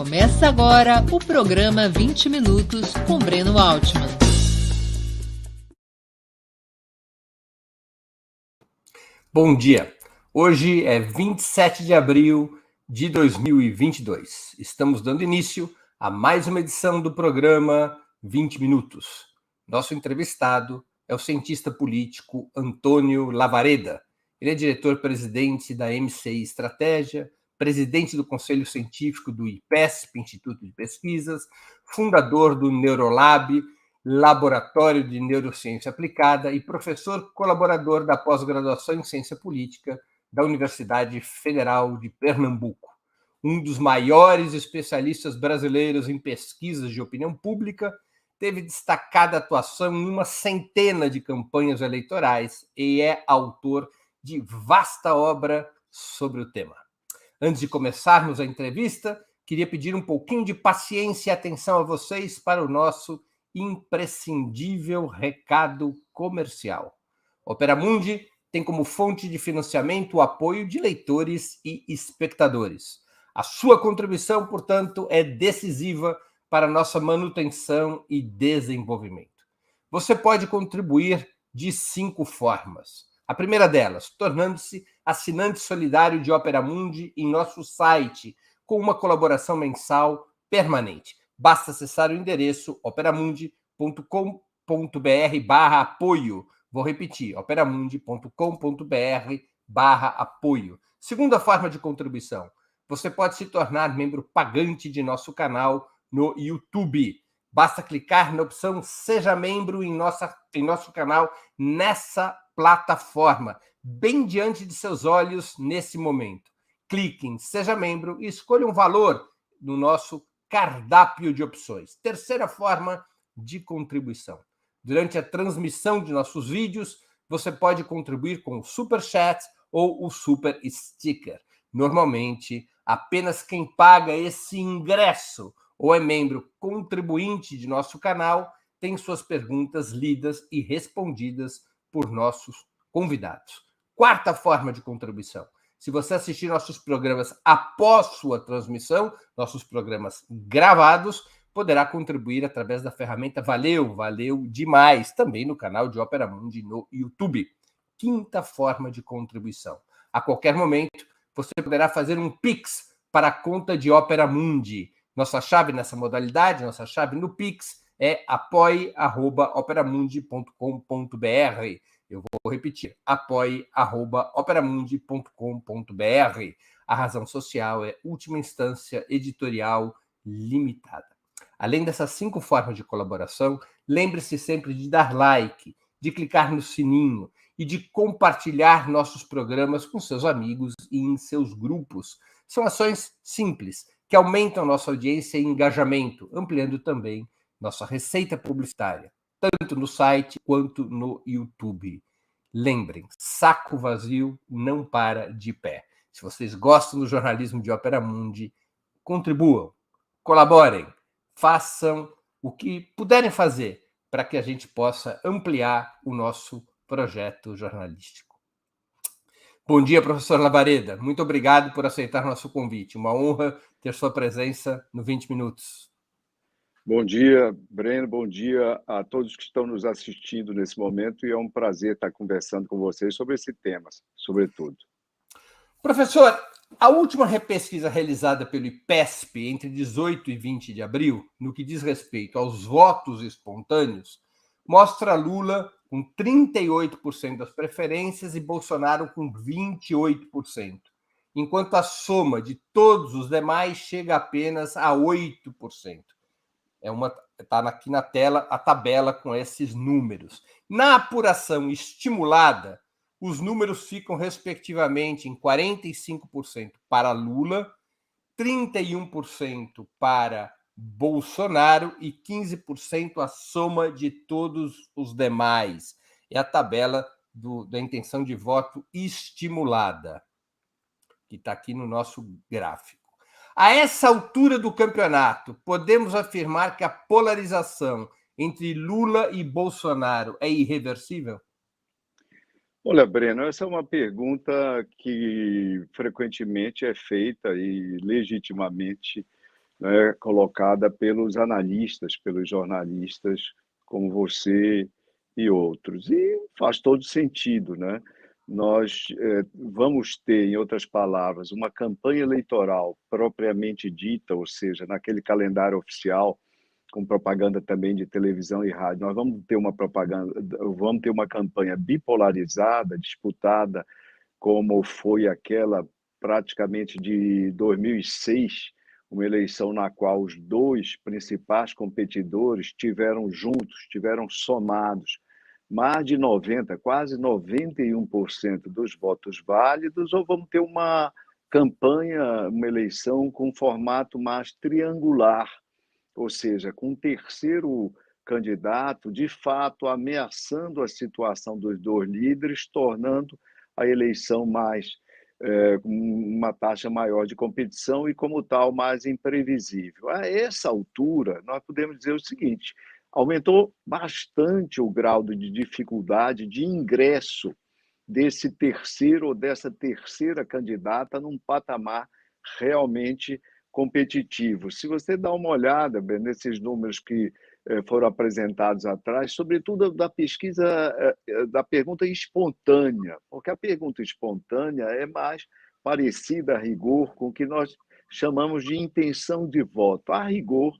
Começa agora o programa 20 Minutos com Breno Altman. Bom dia. Hoje é 27 de abril de 2022. Estamos dando início a mais uma edição do programa 20 Minutos. Nosso entrevistado é o cientista político Antônio Lavareda. Ele é diretor-presidente da MCI Estratégia, presidente do Conselho Científico do IPESP, Instituto de Pesquisas, fundador do Neurolab, Laboratório de Neurociência Aplicada e professor colaborador da pós-graduação em Ciência Política da Universidade Federal de Pernambuco. Um dos maiores especialistas brasileiros em pesquisas de opinião pública, teve destacada atuação em uma centena de campanhas eleitorais e é autor de vasta obra sobre o tema. Antes de começarmos a entrevista, queria pedir um pouquinho de paciência e atenção a vocês para o nosso imprescindível recado comercial. Opera Mundi tem como fonte de financiamento o apoio de leitores e espectadores. A sua contribuição, portanto, é decisiva para a nossa manutenção e desenvolvimento. Você pode contribuir de 5 formas. A primeira delas, tornando-se assinante solidário de Opera Mundi em nosso site, com uma colaboração mensal permanente. Basta acessar o endereço operamundi.com.br/apoio. Vou repetir, operamundi.com.br/apoio. Segunda forma de contribuição, você pode se tornar membro pagante de nosso canal no YouTube. Basta clicar na opção Seja Membro em nosso canal nessa plataforma, bem diante de seus olhos nesse momento. Clique em Seja Membro e escolha um valor no nosso cardápio de opções. Terceira forma de contribuição. Durante a transmissão de nossos vídeos, você pode contribuir com o Super Chat ou o Super Sticker. Normalmente, apenas quem paga esse ingresso ou é membro contribuinte de nosso canal tem suas perguntas lidas e respondidas por nossos convidados. Quarta forma de contribuição. Se você assistir nossos programas após sua transmissão, nossos programas gravados, poderá contribuir através da ferramenta valeu demais, também no canal de Opera Mundi no YouTube. Quinta forma de contribuição. A qualquer momento, você poderá fazer um Pix para a conta de Opera Mundi. Nossa chave nessa modalidade, nossa chave no Pix é apoie@operamundi.com.br. Eu vou repetir, apoie@operamundi.com.br. A razão social é última instância editorial limitada. Além dessas 5 formas de colaboração, lembre-se sempre de dar like, de clicar no sininho e de compartilhar nossos programas com seus amigos e em seus grupos. São ações simples, que aumentam nossa audiência e engajamento, ampliando também nossa receita publicitária, tanto no site quanto no YouTube. Lembrem, saco vazio não para de pé. Se vocês gostam do jornalismo de Opera Mundi, contribuam, colaborem, façam o que puderem fazer para que a gente possa ampliar o nosso projeto jornalístico. Bom dia, professor Lavareda. Muito obrigado por aceitar nosso convite. Uma honra ter sua presença no 20 Minutos. Bom dia, Breno. Bom dia a todos que estão nos assistindo nesse momento e é um prazer estar conversando com vocês sobre esse tema, sobretudo. Professor, a última pesquisa realizada pelo IPESP entre 18 e 20 de abril, no que diz respeito aos votos espontâneos, mostra Lula com 38% das preferências e Bolsonaro com 28%, enquanto a soma de todos os demais chega apenas a 8%. Está aqui na tela a tabela com esses números. Na apuração estimulada, os números ficam, respectivamente, em 45% para Lula, 31% para Bolsonaro e 15% a soma de todos os demais. É a tabela da intenção de voto estimulada, que está aqui no nosso gráfico. A essa altura do campeonato, podemos afirmar que a polarização entre Lula e Bolsonaro é irreversível? Olha, Breno, essa é uma pergunta que frequentemente é feita e legitimamente né, colocada pelos analistas, pelos jornalistas como você e outros. E faz todo sentido, né? Nós vamos ter, em outras palavras, uma campanha eleitoral propriamente dita, ou seja, naquele calendário oficial, com propaganda também de televisão e rádio. Nós vamos ter uma propaganda, vamos ter uma campanha bipolarizada, disputada, como foi aquela praticamente de 2006, uma eleição na qual os dois principais competidores tiveram juntos, tiveram somados mais de 90, quase 91% dos votos válidos, ou vamos ter uma campanha, uma eleição com formato mais triangular, ou seja, com um terceiro candidato, de fato, ameaçando a situação dos dois líderes, tornando a eleição mais com uma taxa maior de competição e, como tal, mais imprevisível. A essa altura, nós podemos dizer o seguinte: aumentou bastante o grau de dificuldade de ingresso desse terceiro ou dessa terceira candidata num patamar realmente competitivo. Se você dá uma olhada nesses números que foram apresentados atrás, sobretudo da pesquisa, da pergunta espontânea, porque a pergunta espontânea é mais parecida a rigor com o que nós chamamos de intenção de voto. A rigor,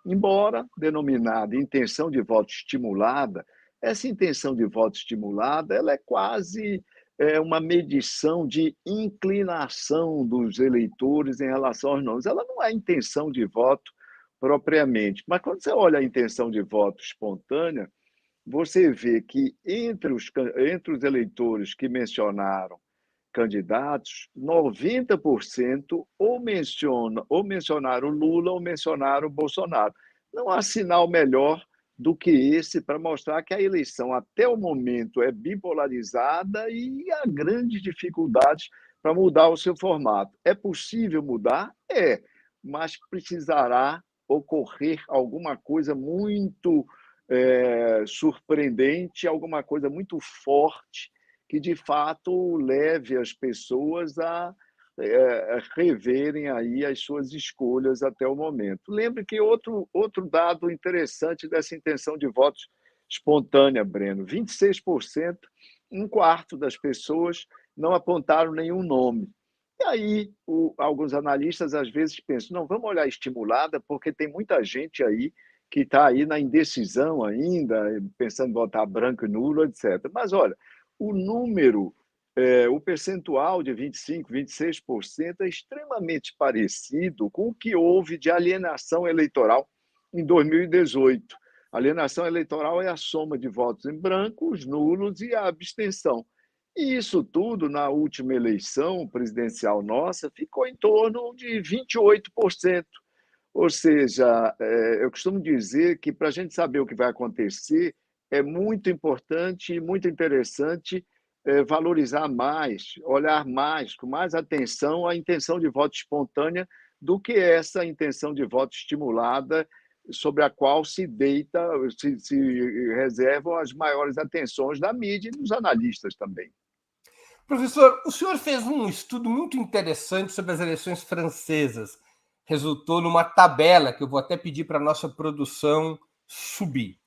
embora denominada intenção de voto estimulada, essa intenção de voto estimulada ela é quase uma medição de inclinação dos eleitores em relação aos nomes. Ela não é intenção de voto propriamente, mas quando você olha a intenção de voto espontânea, você vê que entre os eleitores que mencionaram candidatos, 90% ou mencionaram Lula ou mencionaram Bolsonaro. Não há sinal melhor do que esse para mostrar que a eleição, até o momento, é bipolarizada e há grandes dificuldades para mudar o seu formato. É possível mudar? É, mas precisará ocorrer alguma coisa muito surpreendente, alguma coisa muito forte que, de fato, leve as pessoas a reverem aí as suas escolhas até o momento. Lembre que outro dado interessante dessa intenção de votos espontânea, Breno, 26%, um quarto das pessoas não apontaram nenhum nome. E aí, alguns analistas às vezes pensam, não, vamos olhar estimulada, porque tem muita gente aí que está aí na indecisão ainda, pensando em votar branco e nulo, etc. Mas, olha, o número, o percentual de 25%, 26% é extremamente parecido com o que houve de alienação eleitoral em 2018. A alienação eleitoral é a soma de votos em branco, os nulos e a abstenção. E isso tudo, na última eleição presidencial nossa, ficou em torno de 28%. Ou seja, eu costumo dizer que para a gente saber o que vai acontecer, é muito importante e muito interessante valorizar mais, olhar mais, com mais atenção, a intenção de voto espontânea do que essa intenção de voto estimulada, sobre a qual se reservam as maiores atenções da mídia e dos analistas também. Professor, o senhor fez um estudo muito interessante sobre as eleições francesas. Resultou numa tabela que eu vou até pedir para a nossa produção subir.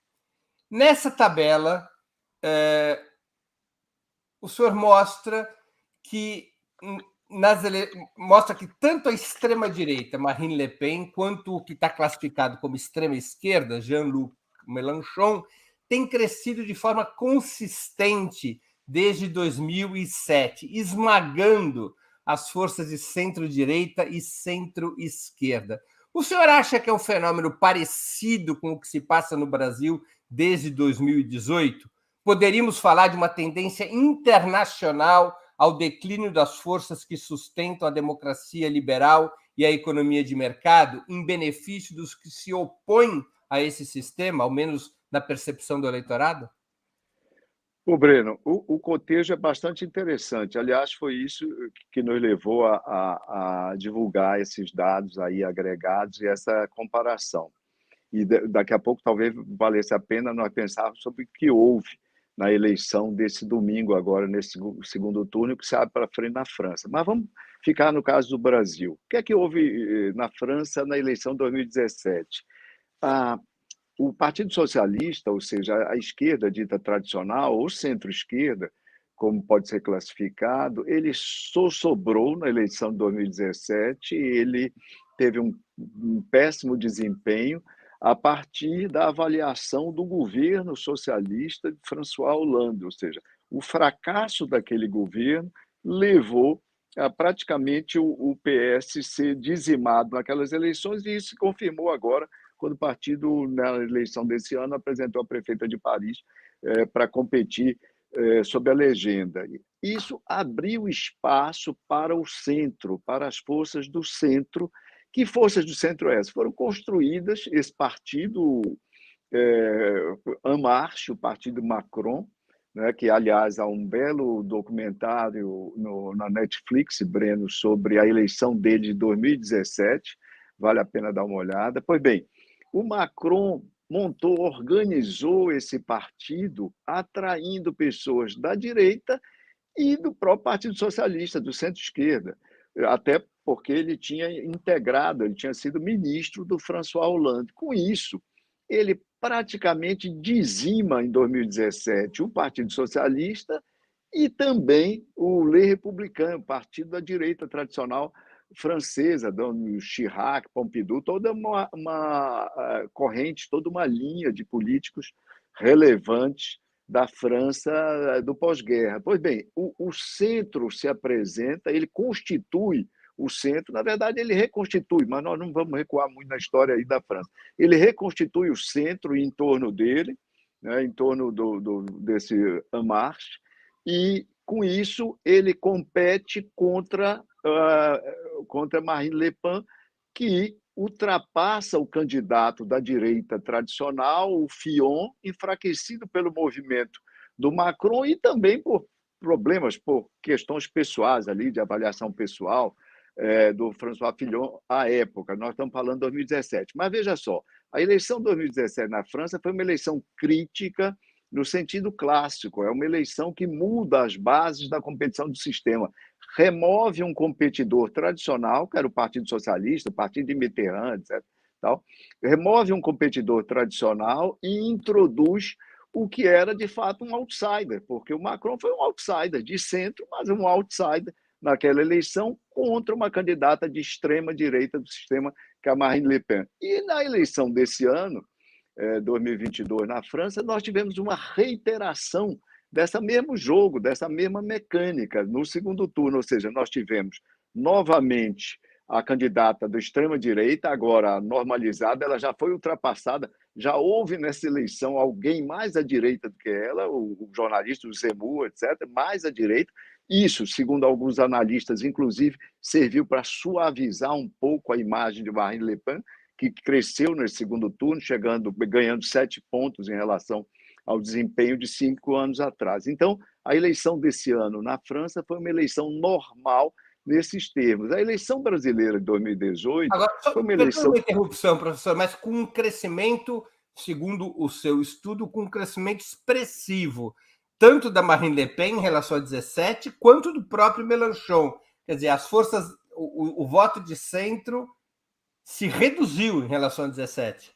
Nessa tabela, o senhor mostra que tanto a extrema-direita, Marine Le Pen, quanto o que está classificado como extrema-esquerda, Jean-Luc Mélenchon, tem crescido de forma consistente desde 2007, esmagando as forças de centro-direita e centro-esquerda. O senhor acha que é um fenômeno parecido com o que se passa no Brasil desde 2018? Poderíamos falar de uma tendência internacional ao declínio das forças que sustentam a democracia liberal e a economia de mercado, em benefício dos que se opõem a esse sistema, ao menos na percepção do eleitorado? Breno, o cotejo é bastante interessante. Aliás, foi isso que nos levou a divulgar esses dados aí agregados e essa comparação. E daqui a pouco talvez valesse a pena nós pensarmos sobre o que houve na eleição desse domingo agora, nesse segundo turno, que se abre para frente na França. Mas vamos ficar no caso do Brasil. O que é que houve na França na eleição de 2017? O Partido Socialista, ou seja, a esquerda dita tradicional, ou centro-esquerda, como pode ser classificado, ele só sobrou na eleição de 2017, ele teve um péssimo desempenho a partir da avaliação do governo socialista de François Hollande, ou seja, o fracasso daquele governo levou a praticamente o PS ser dizimado naquelas eleições, e isso se confirmou agora quando o partido, na eleição desse ano, apresentou a prefeita de Paris para competir sob a legenda. Isso abriu espaço para o centro, para as forças do centro. Que forças do centro essas? Foram construídas esse partido En Marche, o partido Macron, né, que, aliás, há um belo documentário na Netflix, Breno, sobre a eleição dele de 2017, vale a pena dar uma olhada. Pois bem, o Macron organizou esse partido, atraindo pessoas da direita e do próprio Partido Socialista, do centro-esquerda, até porque ele tinha integrado, ele tinha sido ministro do François Hollande. Com isso, ele praticamente dizima em 2017 o Partido Socialista e também o Les Républicains, partido da direita tradicional francesa, do Chirac, Pompidou, toda uma corrente, toda uma linha de políticos relevantes da França do pós-guerra. Pois bem, o centro se apresenta, ele constitui o centro, na verdade, ele reconstitui, mas nós não vamos recuar muito na história aí da França. Ele reconstitui o centro em torno dele, né, em torno desse En Marche, e, com isso, ele compete contra Marine Le Pen, que ultrapassa o candidato da direita tradicional, o Fillon, enfraquecido pelo movimento do Macron e também por problemas, por questões pessoais ali, de avaliação pessoal, do François Fillon à época. Nós estamos falando de 2017. Mas veja só, a eleição de 2017 na França foi uma eleição crítica no sentido clássico, é uma eleição que muda as bases da competição do sistema, remove um competidor tradicional, que era o Partido Socialista, o Partido de Mitterrand, etc. Tal, remove um competidor tradicional e introduz o que era, de fato, um outsider, porque o Macron foi um outsider de centro, mas um outsider naquela eleição contra uma candidata de extrema-direita do sistema, que é a Marine Le Pen. E na eleição desse ano, 2022, na França, nós tivemos uma reiteração desse mesmo jogo, dessa mesma mecânica no segundo turno, ou seja, nós tivemos novamente a candidata da extrema-direita, agora normalizada, ela já foi ultrapassada, já houve nessa eleição alguém mais à direita do que ela, o jornalista, o Zemmour, etc., mais à direita. Isso, segundo alguns analistas, inclusive, serviu para suavizar um pouco a imagem de Marine Le Pen, que cresceu nesse segundo turno, ganhando 7 pontos em relação ao desempenho de 5 anos atrás. Então, a eleição desse ano na França foi uma eleição normal nesses termos. A eleição brasileira de 2018 Agora, foi uma eleição... uma interrupção, professor, mas com um crescimento, segundo o seu estudo, com um crescimento expressivo, tanto da Marine Le Pen em relação a 17, quanto do próprio Mélenchon. Quer dizer, as forças, o voto de centro se reduziu em relação a 17.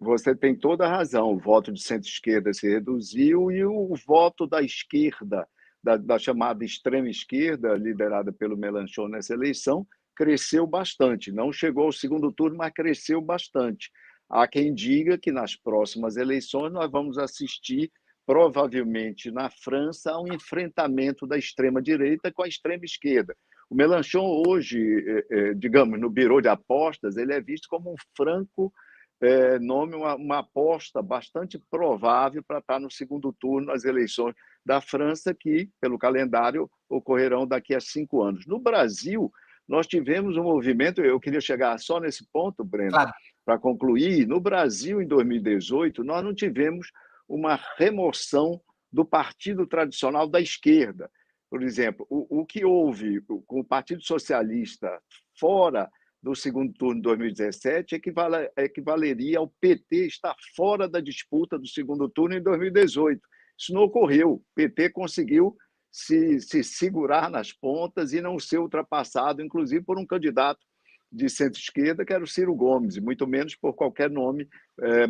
Você tem toda a razão. O voto de centro-esquerda se reduziu e o voto da esquerda, da chamada extrema-esquerda, liderada pelo Mélenchon nessa eleição, cresceu bastante. Não chegou ao segundo turno, mas cresceu bastante. Há quem diga que nas próximas eleições nós vamos assistir, provavelmente na França, a um enfrentamento da extrema-direita com a extrema-esquerda. O Mélenchon hoje, digamos, no Bureau de Apostas, ele é visto como um franco nome, uma aposta bastante provável para estar no segundo turno nas eleições da França, que, pelo calendário, ocorrerão daqui a 5 anos. No Brasil, nós tivemos um movimento, eu queria chegar só nesse ponto, Breno, claro, para concluir. No Brasil, em 2018, nós não tivemos uma remoção do partido tradicional da esquerda. Por exemplo, o que houve com o Partido Socialista fora do segundo turno de 2017 equivaleria ao PT estar fora da disputa do segundo turno em 2018. Isso não ocorreu. O PT conseguiu se segurar nas pontas e não ser ultrapassado, inclusive por um candidato de centro-esquerda, que era o Ciro Gomes, e muito menos por qualquer nome,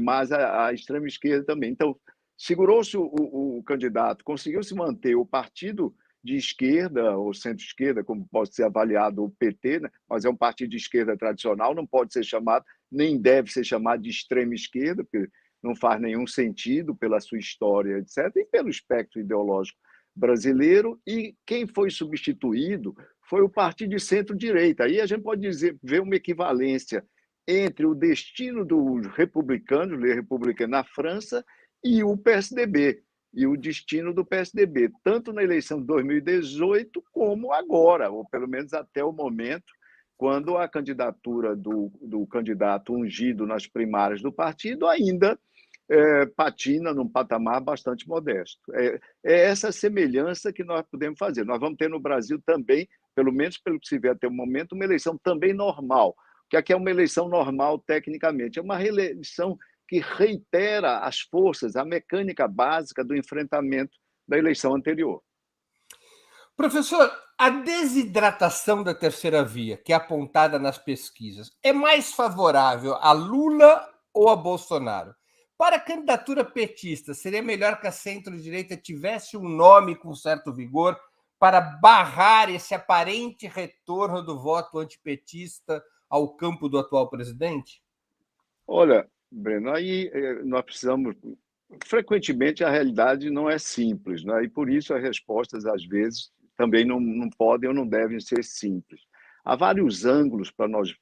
mas a extrema-esquerda também. Então, segurou-se o candidato, conseguiu se manter o partido de esquerda ou centro-esquerda, como pode ser avaliado o PT, né? Mas é um partido de esquerda tradicional, não pode ser chamado, nem deve ser chamado de extrema-esquerda, porque não faz nenhum sentido pela sua história, etc., e pelo espectro ideológico brasileiro. E quem foi substituído foi o partido de centro-direita. Aí a gente pode ver uma equivalência entre o destino dos republicanos, Les Républicains na França, e o PSDB, e o destino do PSDB, tanto na eleição de 2018 como agora, ou pelo menos até o momento, quando a candidatura do candidato ungido nas primárias do partido ainda patina num patamar bastante modesto. É essa semelhança que nós podemos fazer. Nós vamos ter no Brasil também, pelo menos pelo que se vê até o momento, uma eleição também normal, que aqui é uma eleição normal tecnicamente, é uma reeleição que reitera as forças, a mecânica básica do enfrentamento da eleição anterior. Professor, a desidratação da terceira via, que é apontada nas pesquisas, é mais favorável a Lula ou a Bolsonaro? Para a candidatura petista, seria melhor que a centro-direita tivesse um nome com certo vigor para barrar esse aparente retorno do voto antipetista ao campo do atual presidente? Olha, Breno, aí nós precisamos. Frequentemente a realidade não é simples, né? E por isso as respostas, às vezes, também não podem ou não devem ser simples. Há vários ângulos para nós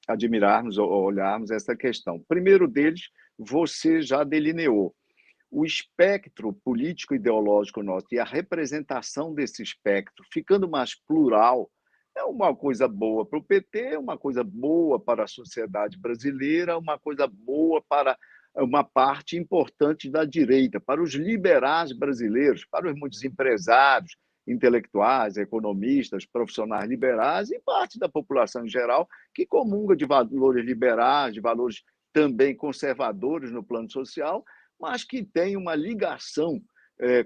admirarmos ou olharmos essa questão. O primeiro deles, você já delineou. O espectro político-ideológico nosso e a representação desse espectro ficando mais plural é uma coisa boa para o PT, é uma coisa boa para a sociedade brasileira, uma coisa boa para uma parte importante da direita, para os liberais brasileiros, para os muitos empresários, intelectuais, economistas, profissionais liberais e parte da população em geral que comunga de valores liberais, de valores também conservadores no plano social, mas que tem uma ligação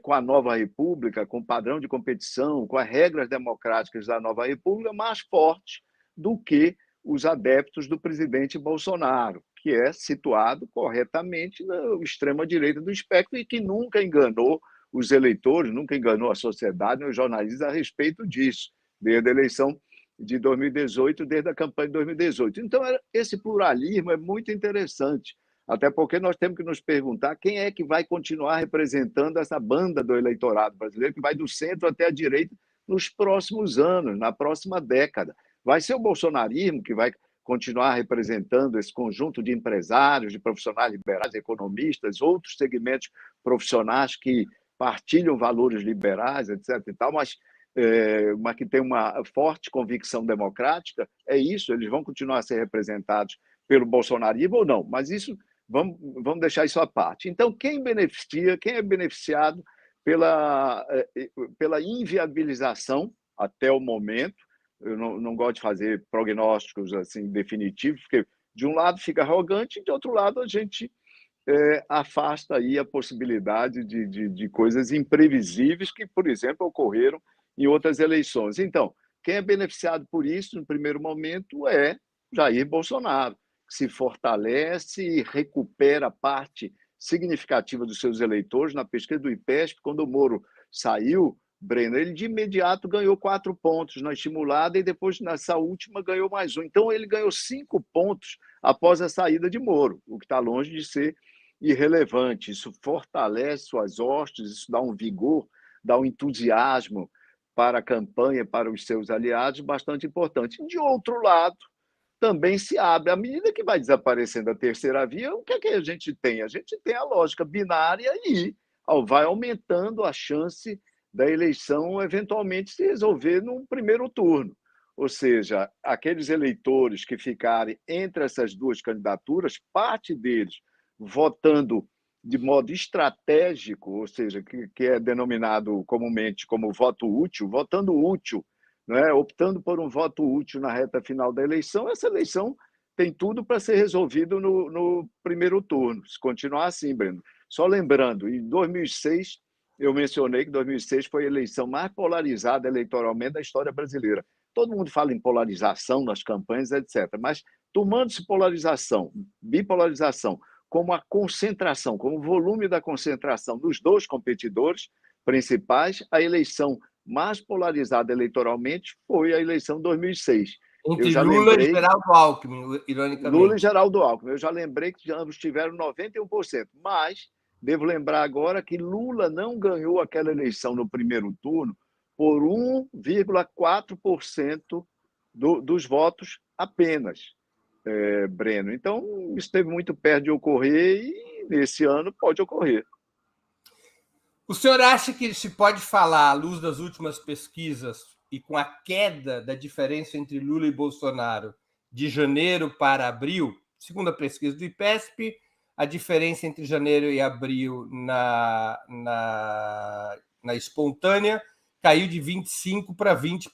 com a nova república, com o padrão de competição, com as regras democráticas da nova república mais forte do que os adeptos do presidente Bolsonaro, que é situado corretamente na extrema-direita do espectro e que nunca enganou os eleitores, nunca enganou a sociedade, nem os jornalistas a respeito disso, desde a eleição de 2018, desde a campanha de 2018. Então, esse pluralismo é muito interessante, até porque nós temos que nos perguntar quem é que vai continuar representando essa banda do eleitorado brasileiro, que vai do centro até a direita nos próximos anos, na próxima década. Vai ser o bolsonarismo que vai continuar representando esse conjunto de empresários, de profissionais liberais, economistas, outros segmentos profissionais que partilham valores liberais, etc. e tal, mas que tem uma forte convicção democrática, é isso, eles vão continuar a ser representados pelo bolsonarismo ou não, mas isso vamos deixar isso à parte. Então, quem é beneficiado pela inviabilização até o momento? Eu não gosto de fazer prognósticos assim definitivos, porque de um lado fica arrogante, de outro lado a gente afasta aí a possibilidade de coisas imprevisíveis que, por exemplo, ocorreram em outras eleições. Então, quem é beneficiado por isso, no primeiro momento, é Jair Bolsonaro, que se fortalece e recupera parte significativa dos seus eleitores. Na pesquisa do IPESP, quando o Moro saiu, Breno, ele de imediato ganhou 4 pontos na estimulada e depois, nessa última, ganhou mais um. Então, ele ganhou 5 pontos após a saída de Moro, o que está longe de ser irrelevante. Isso fortalece suas hostes, isso dá um vigor, dá um entusiasmo para a campanha, para os seus aliados, bastante importante. De outro lado, também se abre, à medida que vai desaparecendo a terceira via, o que é que a gente tem? A gente tem a lógica binária e vai aumentando a chance da eleição eventualmente se resolver num primeiro turno. Ou seja, aqueles eleitores que ficarem entre essas duas candidaturas, parte deles votando de modo estratégico, ou seja, que é denominado comumente como voto útil, votando útil, né? Optando por um voto útil na reta final da eleição, essa eleição tem tudo para ser resolvido no primeiro turno, se continuar assim, Breno. Só lembrando, em 2006, eu mencionei que 2006 foi a eleição mais polarizada eleitoralmente da história brasileira. Todo mundo fala em polarização nas campanhas, etc. Mas tomando-se polarização, bipolarização, como a concentração, como o volume da concentração dos dois competidores principais, a eleição mais polarizada eleitoralmente foi a eleição de 2006. Entre Lula e Geraldo Alckmin, ironicamente. Lula e Geraldo Alckmin. Eu já lembrei que ambos tiveram 91%, mas devo lembrar agora que Lula não ganhou aquela eleição no primeiro turno por 1,4% dos votos apenas, Breno. Então, isso esteve muito perto de ocorrer e nesse ano pode ocorrer. O senhor acha que se pode falar, à luz das últimas pesquisas e com a queda da diferença entre Lula e Bolsonaro de janeiro para abril, segundo a pesquisa do IPESP, a diferença entre janeiro e abril na espontânea caiu de 25 para 20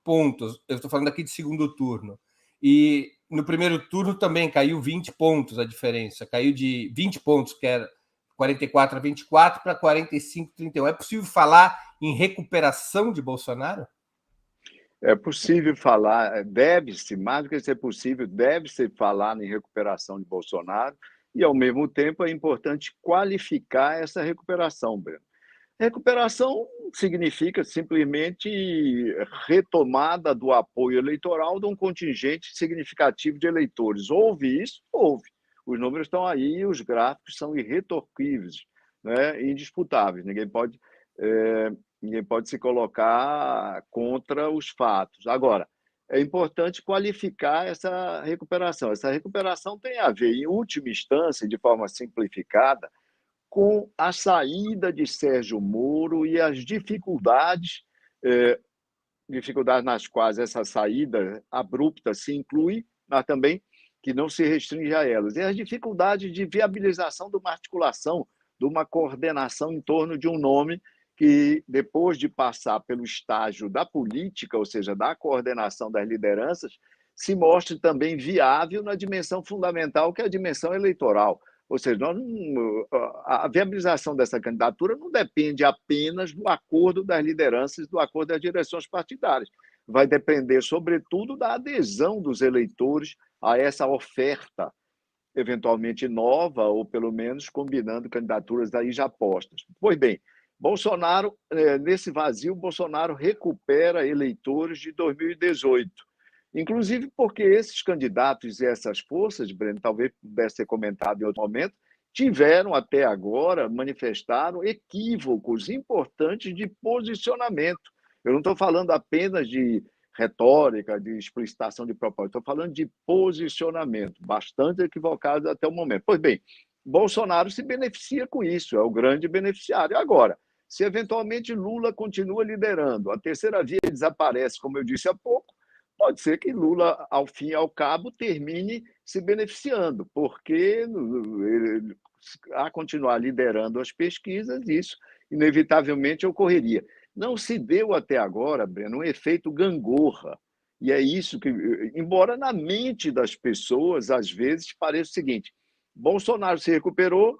pontos. Eu estou falando aqui de segundo turno. E no primeiro turno também caiu 20 pontos a diferença. Caiu de 20 pontos, que era 44 a 24, para 45 a 31. É possível falar em recuperação de Bolsonaro? É possível falar, deve-se, mais do que ser possível, deve-se falar em recuperação de Bolsonaro, e, ao mesmo tempo, é importante qualificar essa recuperação, Breno. Recuperação significa simplesmente retomada do apoio eleitoral de um contingente significativo de eleitores. Houve isso? Houve. Os números estão aí, os gráficos são irretorquíveis, né? Indisputáveis. Ninguém pode se colocar contra os fatos. Agora, é importante qualificar essa recuperação. Essa recuperação tem a ver, em última instância, de forma simplificada, com a saída de Sérgio Moro e as dificuldades nas quais essa saída abrupta se inclui, mas também que não se restringe a elas. E as dificuldades de viabilização de uma articulação, de uma coordenação em torno de um nome que, depois de passar pelo estágio da política, ou seja, da coordenação das lideranças, se mostre também viável na dimensão fundamental, que é a dimensão eleitoral. Ou seja, a viabilização dessa candidatura não depende apenas do acordo das lideranças, do acordo das direções partidárias. Vai depender, sobretudo, da adesão dos eleitores a essa oferta, eventualmente nova, ou pelo menos combinando candidaturas aí já postas. Pois bem, Bolsonaro, nesse vazio, Bolsonaro recupera eleitores de 2018. Inclusive porque esses candidatos e essas forças, Breno, talvez pudesse ser comentado em outro momento, tiveram até agora, manifestaram equívocos importantes de posicionamento. Eu não estou falando apenas de retórica, de explicitação de propósito, estou falando de posicionamento, bastante equivocado até o momento. Pois bem, Bolsonaro se beneficia com isso, é o grande beneficiário. Agora, se eventualmente Lula continua liderando, a terceira via desaparece, como eu disse há pouco, pode ser que Lula, ao fim e ao cabo, termine se beneficiando, porque a continuar liderando as pesquisas, isso inevitavelmente ocorreria. Não se deu até agora, Breno, um efeito gangorra. E é isso que, embora na mente das pessoas, às vezes, pareça o seguinte: Bolsonaro se recuperou,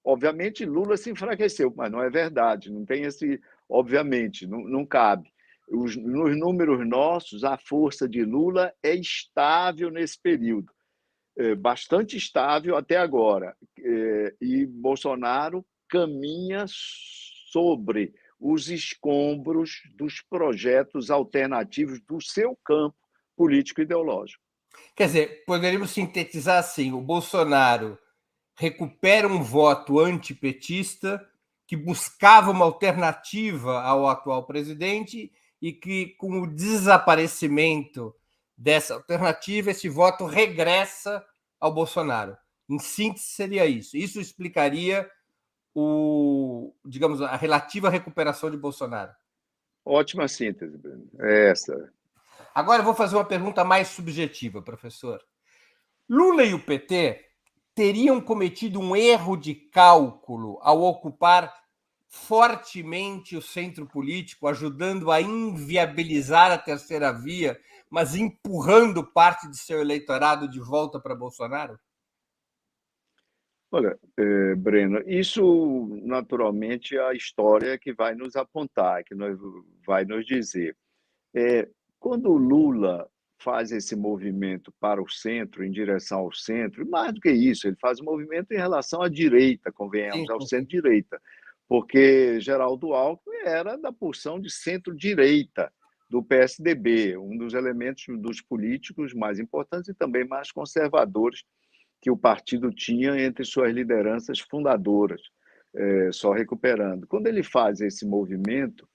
obviamente Lula se enfraqueceu, mas não é verdade, não tem esse, obviamente, não cabe. Nos números nossos, a força de Lula é estável nesse período, bastante estável até agora, e Bolsonaro caminha sobre os escombros dos projetos alternativos do seu campo político-ideológico. Quer dizer, poderíamos sintetizar assim: o Bolsonaro recupera um voto antipetista que buscava uma alternativa ao atual presidente e que, com o desaparecimento dessa alternativa, esse voto regressa ao Bolsonaro. Em síntese, seria isso. Isso explicaria a relativa recuperação de Bolsonaro. Ótima síntese, Bruno. É essa. Agora eu vou fazer uma pergunta mais subjetiva, professor. Lula e o PT teriam cometido um erro de cálculo ao ocupar fortemente o centro político, ajudando a inviabilizar a terceira via, mas empurrando parte de seu eleitorado de volta para Bolsonaro? Olha, Breno, isso naturalmente é a história que vai nos apontar, vai nos dizer. É, quando o Lula faz esse movimento para o centro, em direção ao centro, e mais do que isso, ele faz um movimento em relação à direita, Sim, convenhamos, ao sim, sim. centro-direita, porque Geraldo Alckmin era da porção de centro-direita do PSDB, um dos elementos dos políticos mais importantes e também mais conservadores que o partido tinha entre suas lideranças fundadoras, só recuperando. Quando ele faz esse movimento,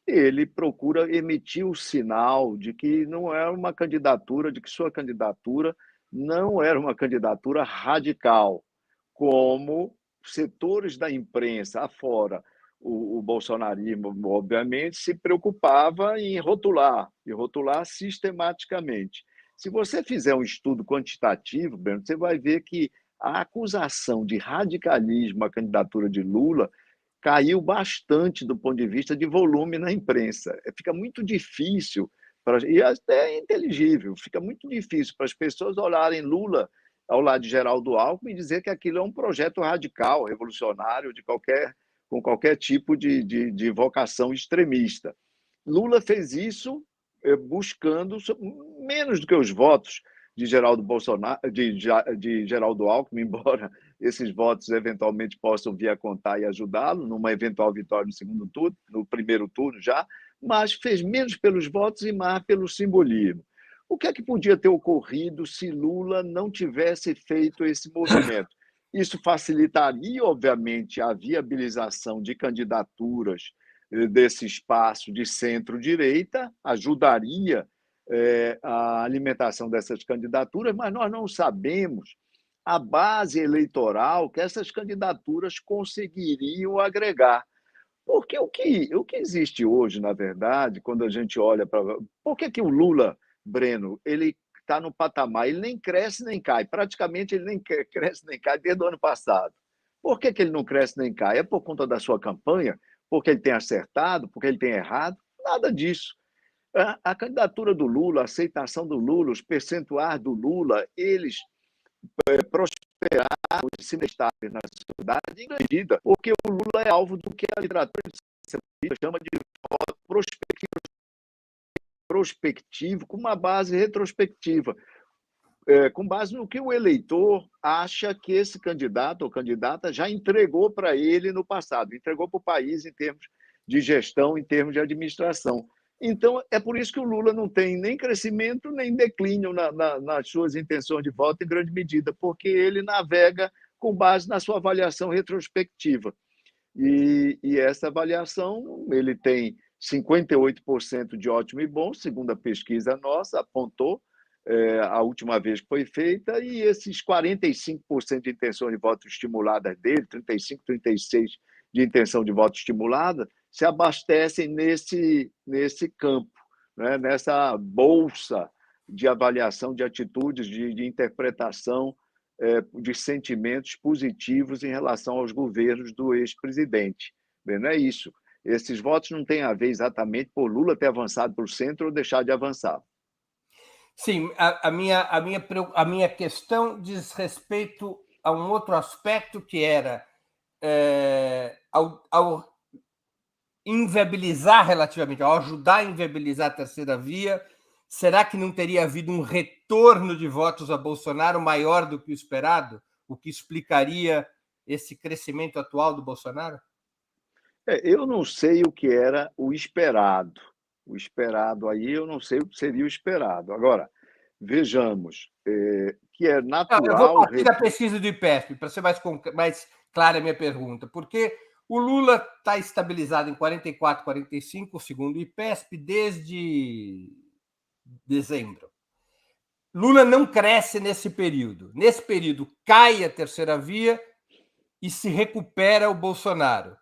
ele procura emitir o sinal de que não é uma candidatura, de que sua candidatura não era uma candidatura radical, como setores da imprensa afora. O bolsonarismo, obviamente, se preocupava em rotular, e rotular sistematicamente. Se você fizer um estudo quantitativo, Breno, você vai ver que a acusação de radicalismo à candidatura de Lula caiu bastante do ponto de vista de volume na imprensa. Fica muito difícil, e até é inteligível, fica muito difícil para as pessoas olharem Lula ao lado de Geraldo Alckmin e dizer que aquilo é um projeto radical, revolucionário, com qualquer tipo de vocação extremista. Lula fez isso buscando menos do que os votos de Geraldo Bolsonaro, de Geraldo Alckmin, embora esses votos eventualmente possam vir a contar e ajudá-lo numa eventual vitória no segundo turno, no primeiro turno já, mas fez menos pelos votos e mais pelo simbolismo. O que é que podia ter ocorrido se Lula não tivesse feito esse movimento? Isso facilitaria, obviamente, a viabilização de candidaturas desse espaço de centro-direita, ajudaria a alimentação dessas candidaturas, mas nós não sabemos a base eleitoral que essas candidaturas conseguiriam agregar. Porque o que existe hoje, na verdade, quando a gente olha para. Por que o Lula, Breno, ele está no patamar, ele nem cresce nem cai, praticamente ele nem cresce nem cai desde o ano passado. Por que ele não cresce nem cai? É por conta da sua campanha? Porque ele tem acertado? Porque ele tem errado? Nada disso. A candidatura do Lula, a aceitação do Lula, os percentuais do Lula, eles prosperaram e se destacam na sociedade em grande medida, porque o Lula é alvo do que a literatura chama de voto prospectivo, com uma base retrospectiva, com base no que o eleitor acha que esse candidato ou candidata já entregou para ele no passado, entregou para o país em termos de gestão, em termos de administração. Então, é por isso que o Lula não tem nem crescimento nem declínio nas suas intenções de voto, em grande medida, porque ele navega com base na sua avaliação retrospectiva. E essa avaliação, ele tem 58% de ótimo e bom, segundo a pesquisa nossa, apontou a última vez que foi feita, e esses 45% de intenção de voto estimulada dele, 35, 36% de intenção de voto estimulada, se abastecem nesse campo, né? Nessa bolsa de avaliação de atitudes, de interpretação de sentimentos positivos em relação aos governos do ex-presidente. Não é isso. Esses votos não têm a ver exatamente por Lula ter avançado para o centro ou deixar de avançar. Sim, a minha questão diz respeito a um outro aspecto que era ao inviabilizar relativamente, ao ajudar a inviabilizar a terceira via, será que não teria havido um retorno de votos a Bolsonaro maior do que o esperado, o que explicaria esse crescimento atual do Bolsonaro? Eu não sei o que era o esperado. O esperado aí, eu não sei o que seria o esperado. Agora, vejamos, que é Não, eu vou natural. partir da pesquisa do IPESP, para ser mais clara a minha pergunta, porque o Lula está estabilizado em 44, 45, segundo o IPESP, desde dezembro. Lula não cresce nesse período. Nesse período, cai a terceira via e se recupera o Bolsonaro.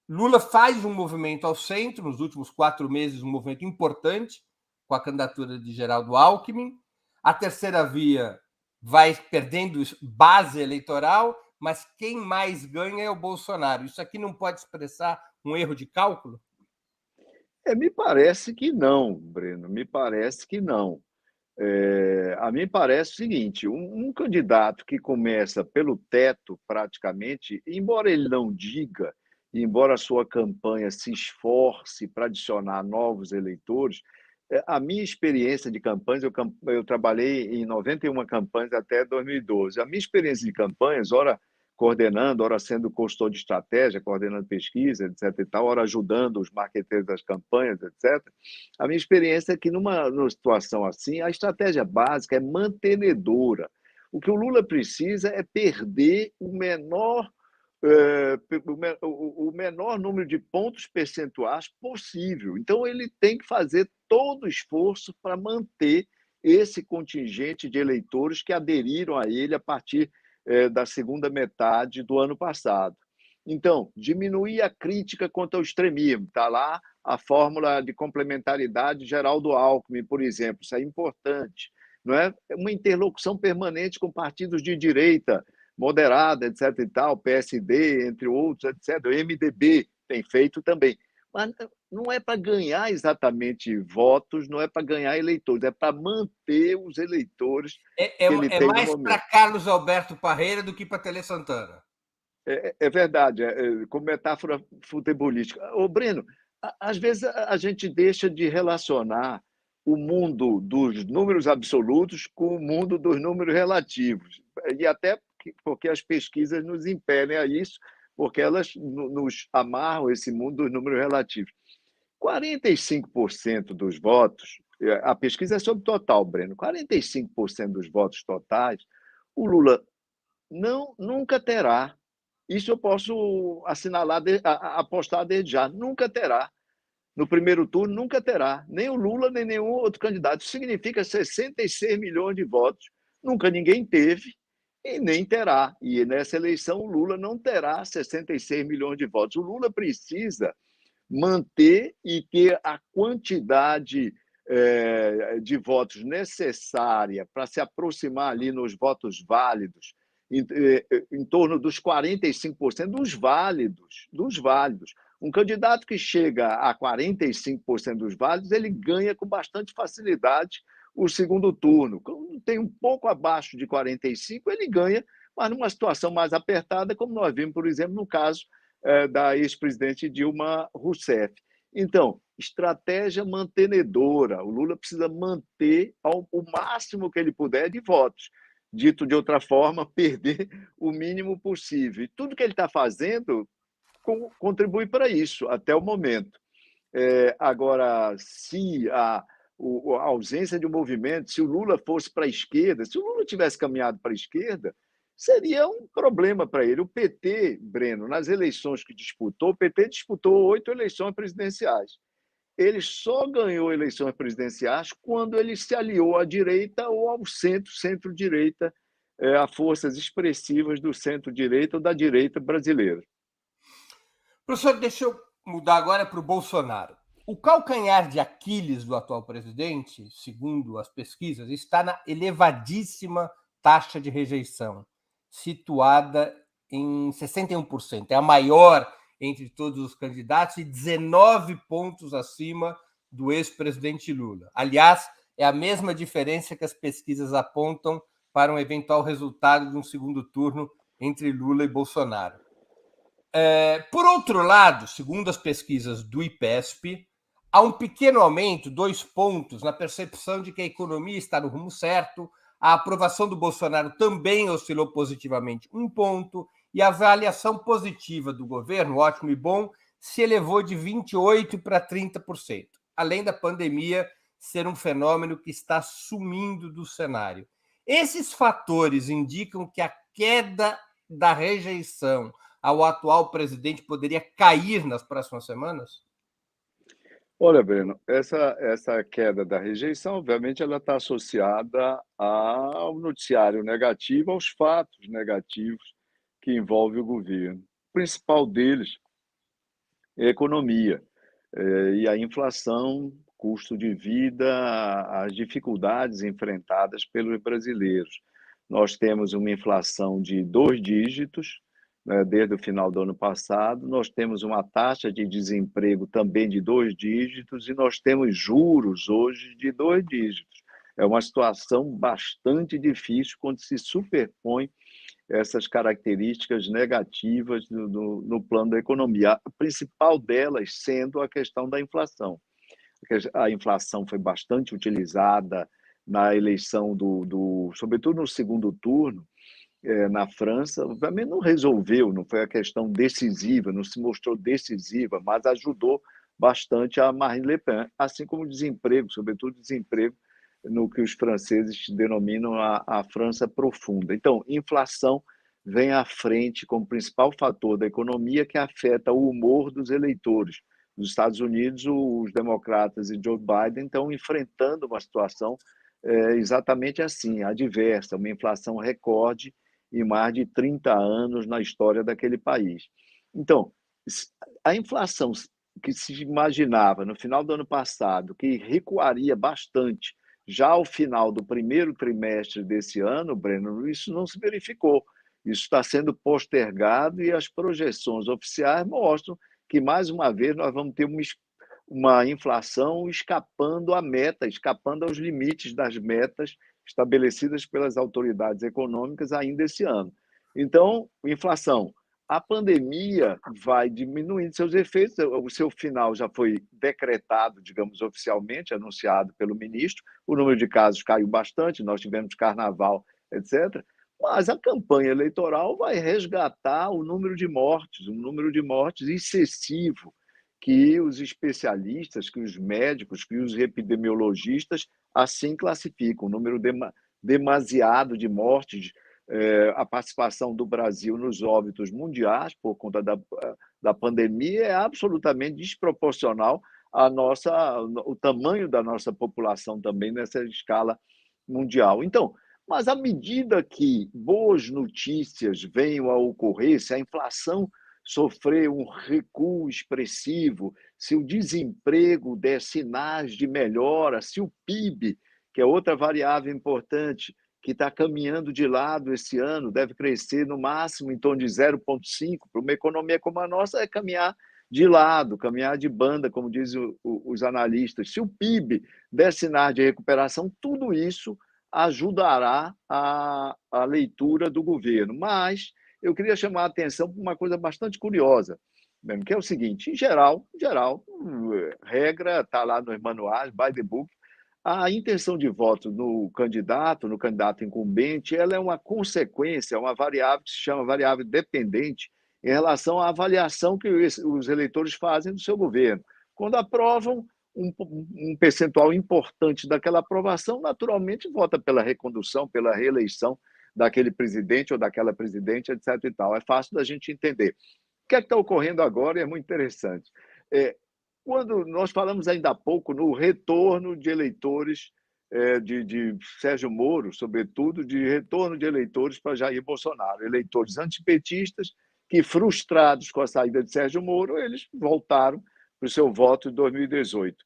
Lula faz um movimento ao centro, nos últimos 4 meses, um movimento importante, com a candidatura de Geraldo Alckmin. A terceira via vai perdendo base eleitoral, mas quem mais ganha é o Bolsonaro. Isso aqui não pode expressar um erro de cálculo? Me parece que não, Breno, me parece que não. A mim parece o seguinte: um candidato que começa pelo teto, praticamente, embora ele não diga, embora a sua campanha se esforce para adicionar novos eleitores, a minha experiência de campanhas, eu trabalhei em 91 campanhas até 2012. A minha experiência de campanhas, ora coordenando, ora sendo consultor de estratégia, coordenando pesquisa, etc. e tal, ora ajudando os marqueteiros das campanhas, etc. A minha experiência é que numa situação assim, a estratégia básica é mantenedora. O que o Lula precisa é perder o menor número de pontos percentuais possível. Então, ele tem que fazer todo o esforço para manter esse contingente de eleitores que aderiram a ele a partir da segunda metade do ano passado. Então, diminuir a crítica contra o extremismo. Está lá a fórmula de complementaridade geral do Alckmin, por exemplo. Isso é importante. Não é uma interlocução permanente com partidos de direita, moderada, etc. e tal, PSD, entre outros, etc. O MDB tem feito também. Mas não é para ganhar exatamente votos, não é para ganhar eleitores, é para manter os eleitores que ele É tem no mais para momento. Carlos Alberto Parreira do que para Tele Santana. É verdade, como metáfora futebolística. Ô, Breno, às vezes a gente deixa de relacionar o mundo dos números absolutos com o mundo dos números relativos. E até porque as pesquisas nos impelem a isso, porque elas nos amarram esse mundo dos números relativos. 45% dos votos, a pesquisa é sobre o total, Breno, 45% dos votos totais, o Lula nunca terá. Isso eu posso assinalar, apostar desde já. Nunca terá. No primeiro turno, nunca terá. Nem o Lula, nem nenhum outro candidato. Isso significa 66 milhões de votos. Nunca ninguém teve e nem terá. E nessa eleição, o Lula não terá 66 milhões de votos. O Lula precisa manter e ter a quantidade de votos necessária para se aproximar ali nos votos válidos, em torno dos 45% dos válidos. Um candidato que chega a 45% dos válidos, ele ganha com bastante facilidade o segundo turno. Quando tem um pouco abaixo de 45%, ele ganha, mas numa situação mais apertada, como nós vimos, por exemplo, no caso da ex-presidente Dilma Rousseff. Então, estratégia mantenedora. O Lula precisa manter o máximo que ele puder de votos. Dito de outra forma, perder o mínimo possível. E tudo que ele está fazendo contribui para isso, até o momento. Agora, se a ausência de um movimento, se o Lula fosse para a esquerda, se o Lula tivesse caminhado para a esquerda, seria um problema para ele. O PT, Breno, nas eleições que disputou, o PT disputou 8 eleições presidenciais. Ele só ganhou eleições presidenciais quando ele se aliou à direita ou ao centro-direita, a forças expressivas do centro-direita ou da direita brasileira. Professor, deixa eu mudar agora para o Bolsonaro. O calcanhar de Aquiles do atual presidente, segundo as pesquisas, está na elevadíssima taxa de rejeição, situada em 61%. É a maior entre todos os candidatos e 19 pontos acima do ex-presidente Lula. Aliás, é a mesma diferença que as pesquisas apontam para um eventual resultado de um segundo turno entre Lula e Bolsonaro. Por outro lado, segundo as pesquisas do IPESP, há um pequeno aumento, 2 pontos, na percepção de que a economia está no rumo certo, a aprovação do Bolsonaro também oscilou positivamente 1 ponto, e a avaliação positiva do governo, ótimo e bom, se elevou de 28% para 30%, além da pandemia ser um fenômeno que está sumindo do cenário. Esses fatores indicam que a queda da rejeição ao atual presidente poderia cair nas próximas semanas? Olha, Breno, essa queda da rejeição, obviamente, ela está associada ao noticiário negativo, aos fatos negativos que envolvem o governo. O principal deles é a economia, e a inflação, custo de vida, as dificuldades enfrentadas pelos brasileiros. Nós temos uma inflação de 2 dígitos, né, desde o final do ano passado, nós temos uma taxa de desemprego também de 2 dígitos e nós temos juros hoje de 2 dígitos. É uma situação bastante difícil quando se superpõe essas características negativas no plano da economia. A principal delas sendo a questão da inflação. A inflação foi bastante utilizada na eleição sobretudo no segundo turno, na França, obviamente não resolveu, não foi a questão decisiva, não se mostrou decisiva, mas ajudou bastante a Marine Le Pen, assim como o desemprego, sobretudo desemprego no que os franceses denominam a França profunda. Então, inflação vem à frente como principal fator da economia que afeta o humor dos eleitores. Nos Estados Unidos, os democratas e Joe Biden estão enfrentando uma situação exatamente assim, adversa, uma inflação recorde em mais de 30 anos na história daquele país. Então, a inflação que se imaginava no final do ano passado, que recuaria bastante já ao final do primeiro trimestre desse ano, Breno, isso não se verificou. Isso está sendo postergado e as projeções oficiais mostram que, mais uma vez, nós vamos ter uma inflação escapando à meta, escapando aos limites das metas estabelecidas pelas autoridades econômicas ainda esse ano. Então, inflação. A pandemia vai diminuindo seus efeitos, o seu final já foi decretado, digamos, oficialmente, anunciado pelo ministro, o número de casos caiu bastante, nós tivemos carnaval, etc., mas a campanha eleitoral vai resgatar o número de mortes, um número de mortes excessivo, que os especialistas, que os médicos, que os epidemiologistas assim classificam, um número demasiado de mortes. A participação do Brasil nos óbitos mundiais por conta da pandemia é absolutamente desproporcional o tamanho da nossa população também nessa escala mundial. Então, mas à medida que boas notícias venham a ocorrer, se a inflação sofrer um recuo expressivo, se o desemprego der sinais de melhora, se o PIB, que é outra variável importante, que está caminhando de lado esse ano, deve crescer no máximo em torno de 0,5%. Para uma economia como a nossa, é caminhar de lado, caminhar de banda, como dizem os analistas. Se o PIB der sinais de recuperação, tudo isso ajudará a leitura do governo. Mas eu queria chamar a atenção para uma coisa bastante curiosa, que é o seguinte: em geral, regra está lá nos manuais, by the book, a intenção de voto no candidato incumbente, ela é uma consequência, uma variável que se chama variável dependente em relação à avaliação que os eleitores fazem do seu governo. Quando aprovam um percentual importante daquela aprovação, naturalmente vota pela recondução, pela reeleição daquele presidente ou daquela presidente, etc. e tal. É fácil da gente entender. O que é que está ocorrendo agora e é muito interessante. Quando nós falamos ainda há pouco no retorno de eleitores de Sérgio Moro, sobretudo, de retorno de eleitores para Jair Bolsonaro, eleitores antipetistas que, frustrados com a saída de Sérgio Moro, eles voltaram para o seu voto de 2018.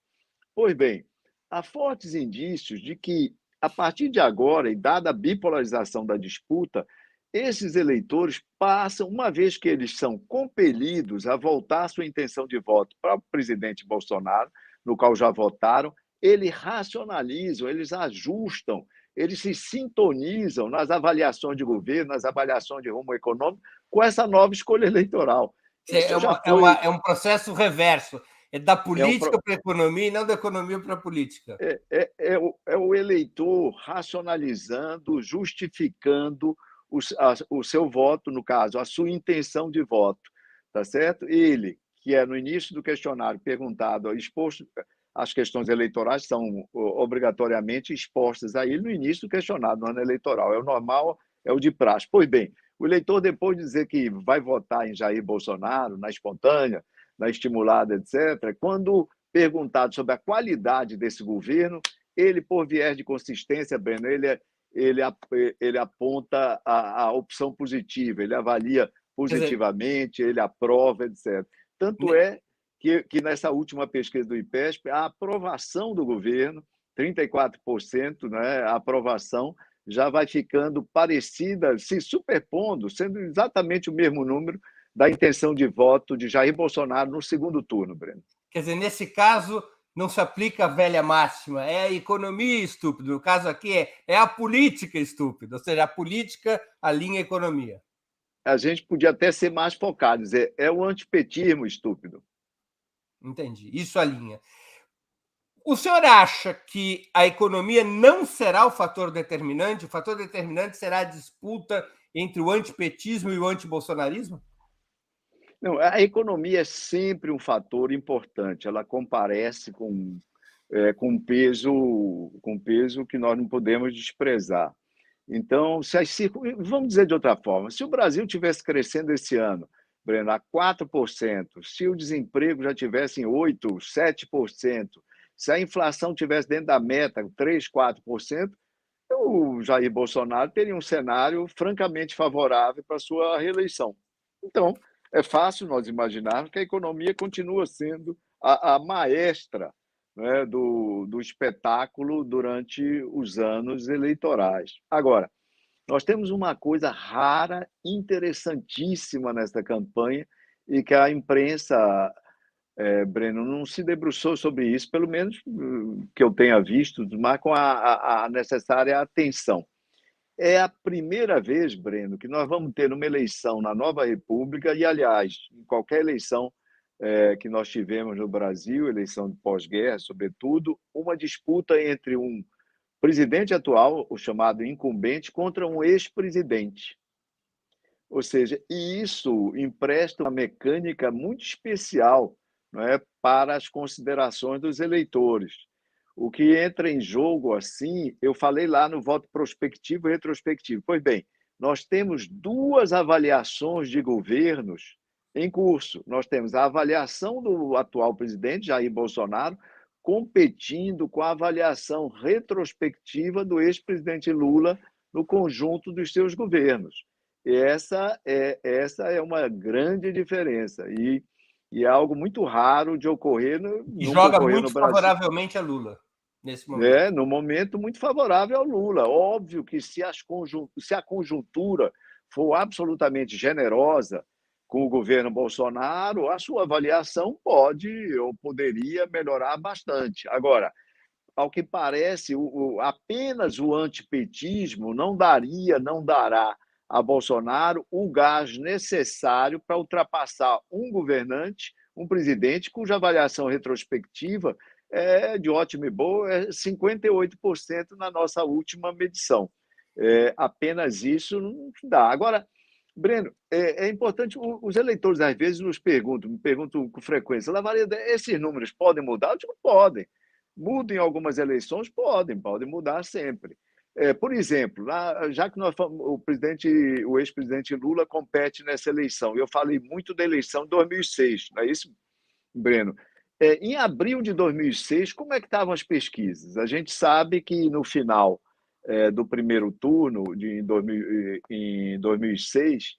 Pois bem, há fortes indícios de que, a partir de agora, e dada a bipolarização da disputa, esses eleitores passam, uma vez que eles são compelidos a voltar sua intenção de voto para o presidente Bolsonaro, no qual já votaram, eles racionalizam, eles ajustam, eles se sintonizam nas avaliações de governo, nas avaliações de rumo econômico, com essa nova escolha eleitoral. É um processo reverso. É da política para a economia e não da economia para a política. É o eleitor racionalizando, justificando o seu voto, no caso, a sua intenção de voto, tá certo? Ele, que é no início do questionário perguntado, exposto, as questões eleitorais são obrigatoriamente expostas a ele no início do questionário, no ano eleitoral. É o normal, é o de praxe. Pois bem, o eleitor, depois de dizer que vai votar em Jair Bolsonaro, na espontânea, na estimulada, etc., quando perguntado sobre a qualidade desse governo, ele, por viés de consistência, Breno, ele aponta a opção positiva, ele avalia positivamente, ele aprova, etc. Tanto é que nessa última pesquisa do IPESP, a aprovação do governo, 34%, né, a aprovação já vai ficando parecida, se superpondo, sendo exatamente o mesmo número da intenção de voto de Jair Bolsonaro no segundo turno, Breno. Quer dizer, nesse caso, não se aplica a velha máxima, é a economia estúpida. No caso aqui é a política estúpida, ou seja, a política alinha a economia. A gente podia até ser mais focado, dizer, é o antipetismo estúpido. Entendi, isso alinha. O senhor acha que a economia não será o fator determinante? O fator determinante será a disputa entre o antipetismo e o antibolsonarismo? Não, a economia é sempre um fator importante, ela comparece com peso que nós não podemos desprezar. Então, vamos dizer de outra forma, se o Brasil tivesse crescendo esse ano, Breno, a 4%, se o desemprego já tivesse em 8%, 7%, se a inflação tivesse dentro da meta, 3%, 4%, o Jair Bolsonaro teria um cenário francamente favorável para a sua reeleição. Então, é fácil nós imaginarmos que a economia continua sendo a maestra, né, do espetáculo durante os anos eleitorais. Agora, nós temos uma coisa rara, interessantíssima nesta campanha, e que a imprensa, Breno, não se debruçou sobre isso, pelo menos que eu tenha visto, mas com a necessária atenção. É a primeira vez, Breno, que nós vamos ter uma eleição na Nova República, e, aliás, em qualquer eleição que nós tivemos no Brasil, eleição de pós-guerra, sobretudo, uma disputa entre um presidente atual, o chamado incumbente, contra um ex-presidente. Ou seja, e isso empresta uma mecânica muito especial, não é, para as considerações dos eleitores. O que entra em jogo assim, eu falei lá no voto prospectivo e retrospectivo. Pois bem, nós temos duas avaliações de governos em curso. Nós temos a avaliação do atual presidente, Jair Bolsonaro, competindo com a avaliação retrospectiva do ex-presidente Lula no conjunto dos seus governos. Essa é uma grande diferença e é algo muito raro de ocorrer, E nunca joga ocorreu no muito Brasil. favoravelmente a Lula, nesse momento. No momento muito favorável ao Lula. Óbvio que se a conjuntura for absolutamente generosa com o governo Bolsonaro, a sua avaliação pode ou poderia melhorar bastante. Agora, ao que parece, apenas o antipetismo não dará a Bolsonaro o gás necessário para ultrapassar um governante, um presidente, cuja avaliação retrospectiva é de ótima e boa, é 58% na nossa última medição. Apenas isso não dá. Agora, Breno, é importante, os eleitores às vezes me perguntam com frequência, Lavareda, esses números podem mudar? Eu digo, podem. Mudam em algumas eleições? Podem mudar sempre. Por exemplo, já que o ex-presidente Lula compete nessa eleição, eu falei muito da eleição de 2006, não é isso, Breno? Em abril de 2006, como é que estavam as pesquisas? A gente sabe que no final do primeiro turno, em 2006,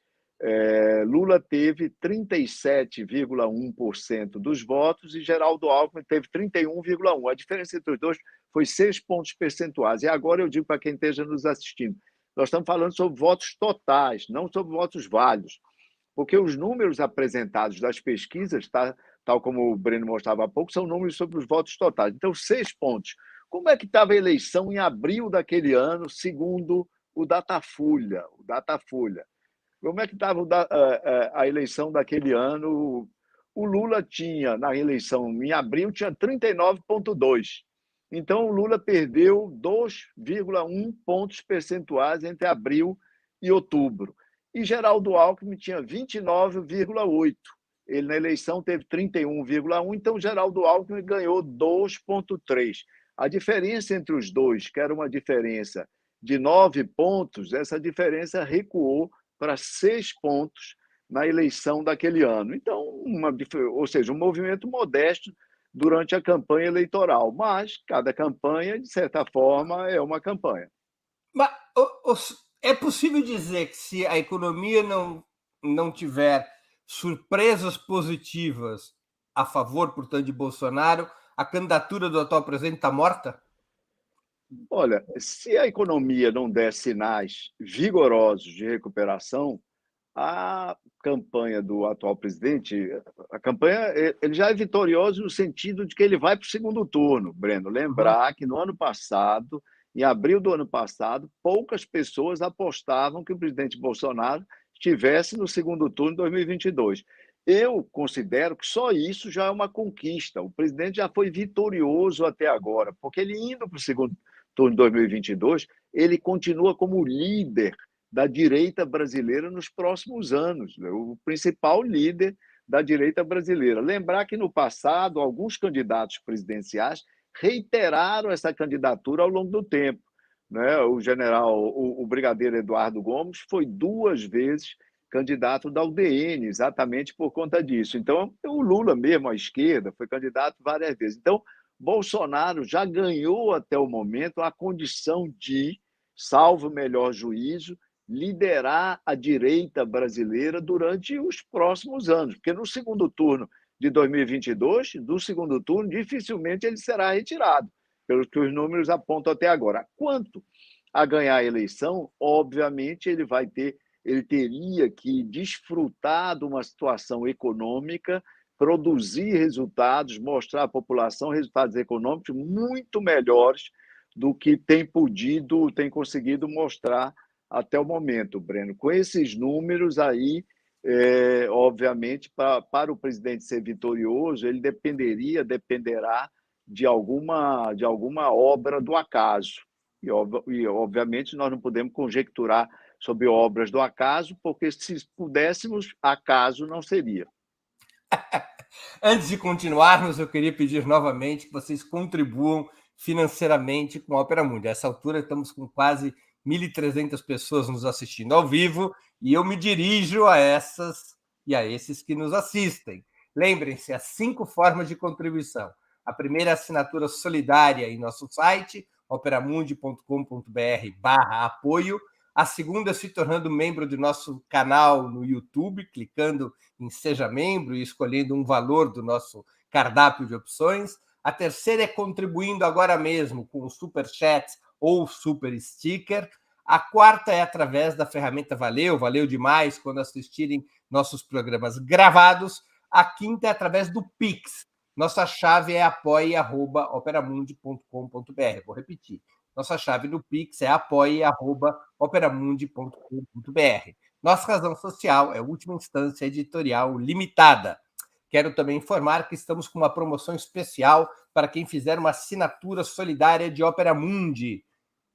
Lula teve 37,1% dos votos e Geraldo Alckmin teve 31,1%. A diferença entre os dois foi 6 pontos percentuais. E agora eu digo para quem esteja nos assistindo, nós estamos falando sobre votos totais, não sobre votos válidos, porque os números apresentados das pesquisas, tal como o Breno mostrava há pouco, são números sobre os votos totais. Então, 6 pontos. Como é que estava a eleição em abril daquele ano, segundo o Datafolha? Como é que estava a eleição daquele ano? O Lula tinha, na eleição em abril, tinha 39,2%. Então, o Lula perdeu 2,1 pontos percentuais entre abril e outubro. E Geraldo Alckmin tinha 29,8%. Ele, na eleição, teve 31,1%, então Geraldo Alckmin ganhou 2,3%. A diferença entre os dois, que era uma diferença de 9 pontos, essa diferença recuou para 6 pontos na eleição daquele ano. Então, ou seja, um movimento modesto durante a campanha eleitoral, mas cada campanha, de certa forma, é uma campanha. Mas é possível dizer que se a economia não tiver surpresas positivas a favor, portanto, de Bolsonaro, a candidatura do atual presidente está morta? Olha, se a economia não der sinais vigorosos de recuperação, A campanha do atual presidente, a campanha, ele já é vitorioso no sentido de que ele vai para o segundo turno, Breno. Uhum. Lembrar que no ano passado, em abril do ano passado, poucas pessoas apostavam que o presidente Bolsonaro estivesse no segundo turno de 2022. Eu considero que só isso já é uma conquista. O presidente já foi vitorioso até agora, porque ele indo para o segundo turno de 2022, ele continua como líder da direita brasileira nos próximos anos, né? O principal líder da direita brasileira. Lembrar que no passado, alguns candidatos presidenciais reiteraram essa candidatura ao longo do tempo, né? O brigadeiro Eduardo Gomes foi 2 vezes candidato da UDN, exatamente por conta disso. Então, o Lula mesmo, à esquerda, foi candidato várias vezes. Então, Bolsonaro já ganhou até o momento a condição de, salvo o melhor juízo, liderar a direita brasileira durante os próximos anos, porque no segundo turno de 2022, do segundo turno, dificilmente ele será retirado, pelo que os números apontam até agora. Quanto a ganhar a eleição, obviamente ele teria que desfrutar de uma situação econômica, produzir resultados, mostrar à população resultados econômicos muito melhores do que tem conseguido mostrar até o momento, Breno. Com esses números aí, obviamente, para o presidente ser vitorioso, ele dependerá de alguma obra do acaso. Obviamente, nós não podemos conjecturar sobre obras do acaso, porque se pudéssemos, acaso não seria. Antes de continuarmos, eu queria pedir novamente que vocês contribuam financeiramente com a Opera Mundi. A essa altura, estamos com quase 1.300 pessoas nos assistindo ao vivo e eu me dirijo a essas e a esses que nos assistem. Lembrem-se, há 5 formas de contribuição. A primeira é a assinatura solidária em nosso site, operamundi.com.br/apoio. A segunda é se tornando membro do nosso canal no YouTube, clicando em Seja Membro e escolhendo um valor do nosso cardápio de opções. A terceira é contribuindo agora mesmo com o Super Chat ou Super Sticker. A quarta é através da ferramenta valeu demais quando assistirem nossos programas gravados. A quinta é através do Pix. Nossa chave é apoie@operamundi.com.br. Vou repetir. Nossa chave do Pix é apoie@operamundi.com.br. Nossa razão social é última instância editorial limitada. Quero também informar que estamos com uma promoção especial para quem fizer uma assinatura solidária de Opera Mundi.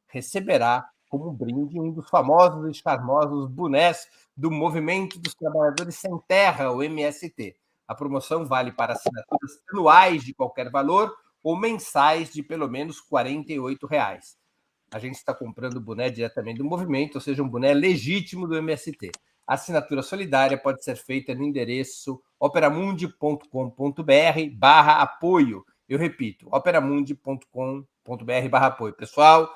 Receberá como brinde um dos famosos e charmosos bonés do Movimento dos Trabalhadores Sem Terra, o MST. A promoção vale para assinaturas anuais de qualquer valor ou mensais de pelo menos R$ 48. A gente está comprando o boné diretamente do movimento, ou seja, um boné legítimo do MST. A assinatura solidária pode ser feita no endereço operamundi.com.br/apoio. Eu repito, operamundi.com.br/apoio. Pessoal,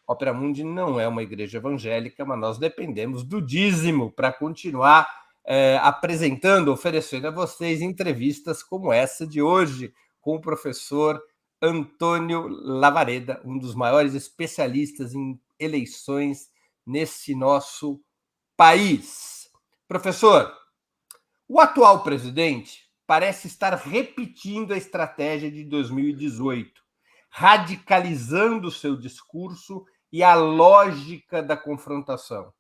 Opera Mundi não é uma igreja evangélica, mas nós dependemos do dízimo para continuar apresentando, oferecendo a vocês entrevistas como essa de hoje, com o professor Antônio Lavareda, um dos maiores especialistas em eleições nesse nosso país. Professor, o atual presidente parece estar repetindo a estratégia de 2018, radicalizando o seu discurso e a lógica da confrontação,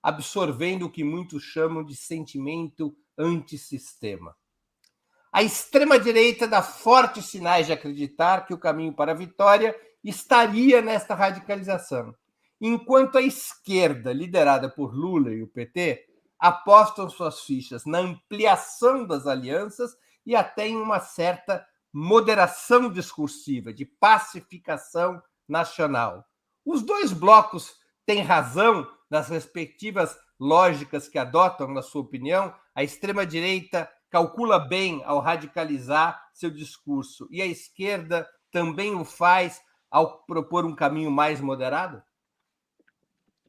absorvendo o que muitos chamam de sentimento antissistema. A extrema-direita dá fortes sinais de acreditar que o caminho para a vitória estaria nesta radicalização, enquanto a esquerda, liderada por Lula e o PT, apostam suas fichas na ampliação das alianças e até em uma certa moderação discursiva, de pacificação nacional. Os dois blocos têm razão nas respectivas lógicas que adotam, na sua opinião? A extrema-direita calcula bem ao radicalizar seu discurso e a esquerda também o faz ao propor um caminho mais moderado?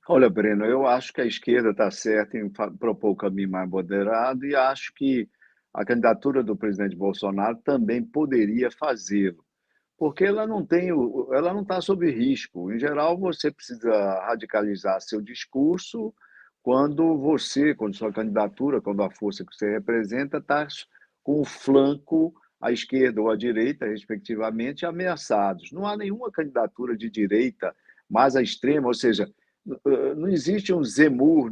Olha, Breno, eu acho que a esquerda está certa em propor o caminho mais moderado e acho que a candidatura do presidente Bolsonaro também poderia fazê-lo, porque ela não está sob risco. Em geral, você precisa radicalizar seu discurso quando sua candidatura, quando a força que você representa está com o flanco à esquerda ou à direita, respectivamente, ameaçados. Não há nenhuma candidatura de direita mais à extrema, ou seja, não existe um Zemmour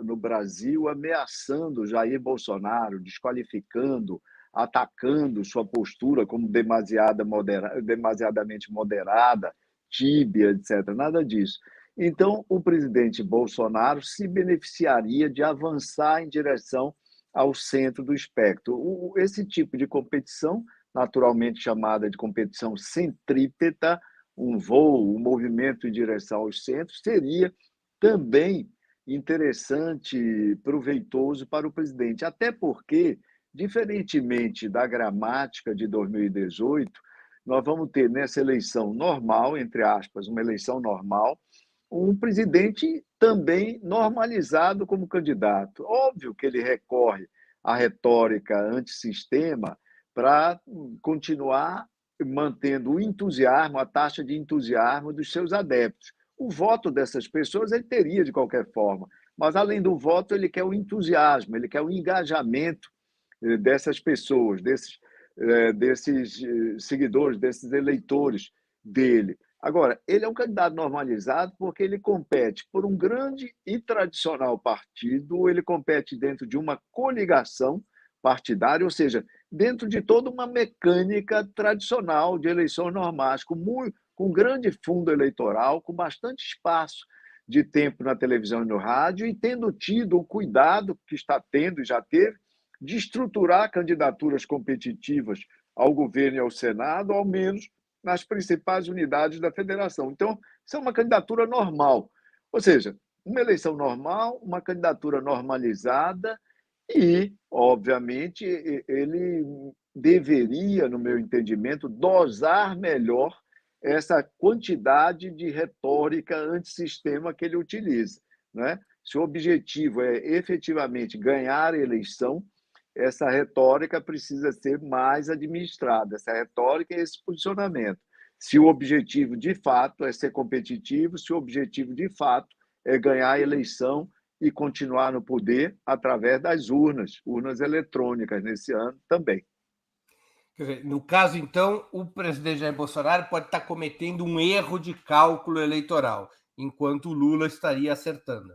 no Brasil ameaçando Jair Bolsonaro, desqualificando, atacando sua postura como demasiadamente moderada, tíbia, etc. Nada disso. Então, o presidente Bolsonaro se beneficiaria de avançar em direção ao centro do espectro. Esse tipo de competição, naturalmente chamada de competição centrípeta, um voo, um movimento em direção aos centros, seria também interessante, proveitoso para o presidente. Até porque, diferentemente da gramática de 2018, nós vamos ter nessa eleição normal, entre aspas, uma eleição normal, um presidente também normalizado como candidato. Óbvio que ele recorre à retórica antissistema para continuar mantendo o entusiasmo, a taxa de entusiasmo dos seus adeptos. O voto dessas pessoas ele teria de qualquer forma, mas além do voto ele quer o entusiasmo, ele quer o engajamento dessas pessoas, desses seguidores, desses eleitores dele. Agora, ele é um candidato normalizado porque ele compete por um grande e tradicional partido, ele compete dentro de uma coligação partidária, ou seja, dentro de toda uma mecânica tradicional de eleições normais, com grande fundo eleitoral, com bastante espaço de tempo na televisão e no rádio, e tendo tido o cuidado que está tendo e já teve de estruturar candidaturas competitivas ao governo e ao Senado, ao menos nas principais unidades da federação. Então, isso é uma candidatura normal. Ou seja, uma eleição normal, uma candidatura normalizada e, obviamente, ele deveria, no meu entendimento, dosar melhor essa quantidade de retórica antissistema que ele utiliza, né? Se o objetivo é efetivamente ganhar a eleição, essa retórica precisa ser mais administrada, essa retórica e esse posicionamento. Se o objetivo, de fato, é ser competitivo, se o objetivo, de fato, é ganhar a eleição e continuar no poder através das urnas eletrônicas nesse ano também. Quer dizer, no caso, então, o presidente Jair Bolsonaro pode estar cometendo um erro de cálculo eleitoral, enquanto o Lula estaria acertando.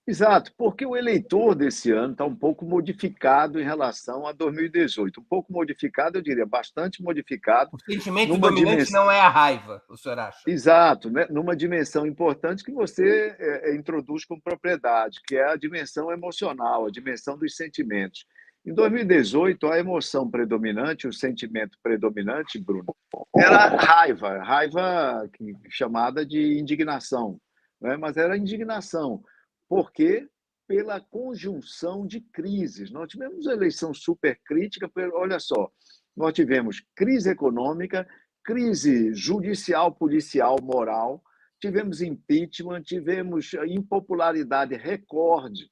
Exato, porque o eleitor desse ano está um pouco modificado em relação a 2018. Um pouco modificado, eu diria, bastante modificado. O sentimento Numa dominante dimensão... não é a raiva, o senhor acha? Exato, né? Numa dimensão importante que você introduz com propriedade, que é a dimensão emocional, a dimensão dos sentimentos. Em 2018, a emoção predominante, o sentimento predominante, Bruno, era raiva, chamada de indignação, né? Mas era indignação. Por quê? Pela conjunção de crises. Nós tivemos uma eleição super crítica, olha só, nós tivemos crise econômica, crise judicial, policial, moral, tivemos impeachment, tivemos impopularidade recorde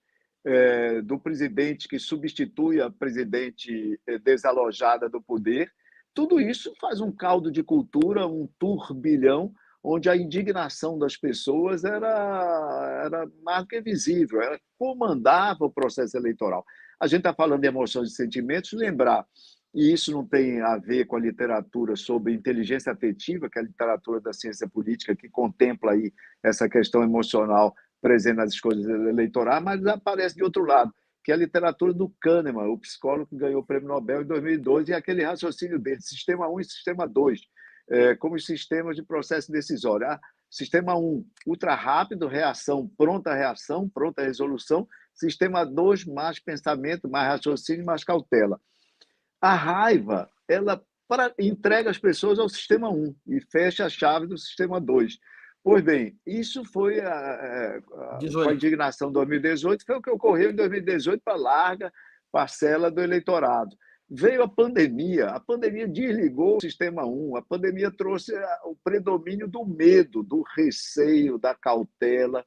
do presidente que substitui a presidente desalojada do poder. Tudo isso faz um caldo de cultura, um turbilhão, onde a indignação das pessoas era mais do que visível, ela comandava o processo eleitoral. A gente está falando de emoções e sentimentos, lembrar, e isso não tem a ver com a literatura sobre inteligência afetiva, que é a literatura da ciência política, que contempla aí essa questão emocional presente nas escolhas eleitorais, mas aparece de outro lado, que é a literatura do Kahneman, o psicólogo que ganhou o Prêmio Nobel em 2002, e aquele raciocínio dele, sistema 1 e sistema 2, como os sistemas de processo decisório. Sistema 1, ultra rápido, pronta reação, pronta resolução. Sistema 2, mais pensamento, mais raciocínio, mais cautela. A raiva, ela entrega as pessoas ao sistema 1 e fecha a chave do sistema 2. Pois bem, isso foi com a indignação de 2018, foi o que ocorreu em 2018 para a larga parcela do eleitorado. Veio a pandemia desligou o sistema 1, a pandemia trouxe o predomínio do medo, do receio, da cautela.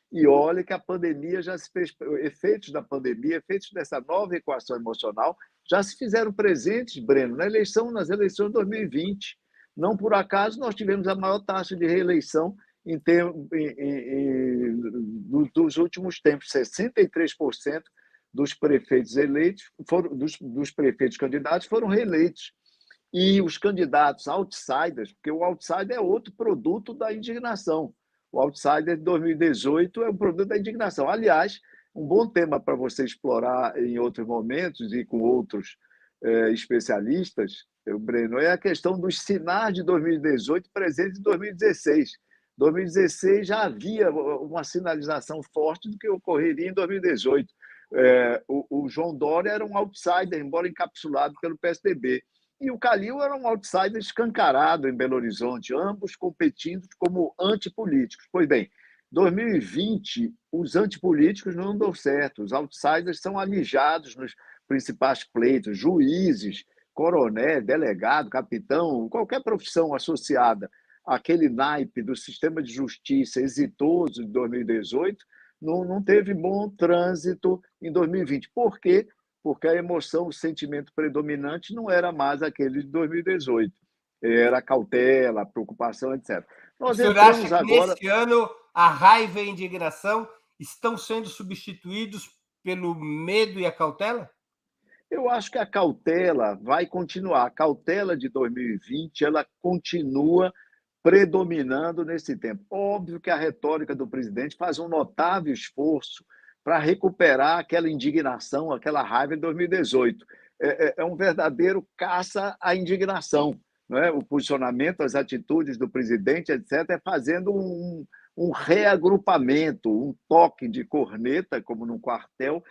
E olha que a pandemia já se fez, efeitos da pandemia, efeitos dessa nova equação emocional, já se fizeram presentes, Breno, nas eleições de 2020. Não por dos últimos tempos. 63% dos prefeitos eleitos, dos prefeitos candidatos foram reeleitos. E os candidatos outsiders, porque o outsider é outro produto da indignação. O outsider de 2018 é um produto da indignação. Aliás, um bom tema para você explorar em outros momentos e com outros especialistas, Breno, é a questão dos sinais de 2018 presentes em 2016. 2016 já havia uma sinalização forte do que ocorreria em 2018. O João Dória era um outsider, embora encapsulado pelo PSDB. E o Calil era um outsider escancarado em Belo Horizonte, ambos competindo como antipolíticos. Pois bem, 2020, os antipolíticos não dão certo, os outsiders são alijados nos principais pleitos, juízes, coronel, delegado, capitão, qualquer profissão associada àquele naipe do sistema de justiça exitoso de 2018, não teve bom trânsito em 2020. Por quê? Porque a emoção, o sentimento predominante não era mais aquele de 2018. Era a cautela, a preocupação, etc. O senhor acha que nesse ano a raiva e a indignação estão sendo substituídos pelo medo e a cautela? Eu acho que a cautela vai continuar. A cautela de 2020 ela continua predominando nesse tempo. Óbvio que a retórica do presidente faz um notável esforço para recuperar aquela indignação, aquela raiva de 2018. É um verdadeiro caça à indignação. Não é? O posicionamento, as atitudes do presidente, etc., é fazendo um reagrupamento, um toque de corneta, como num quartel,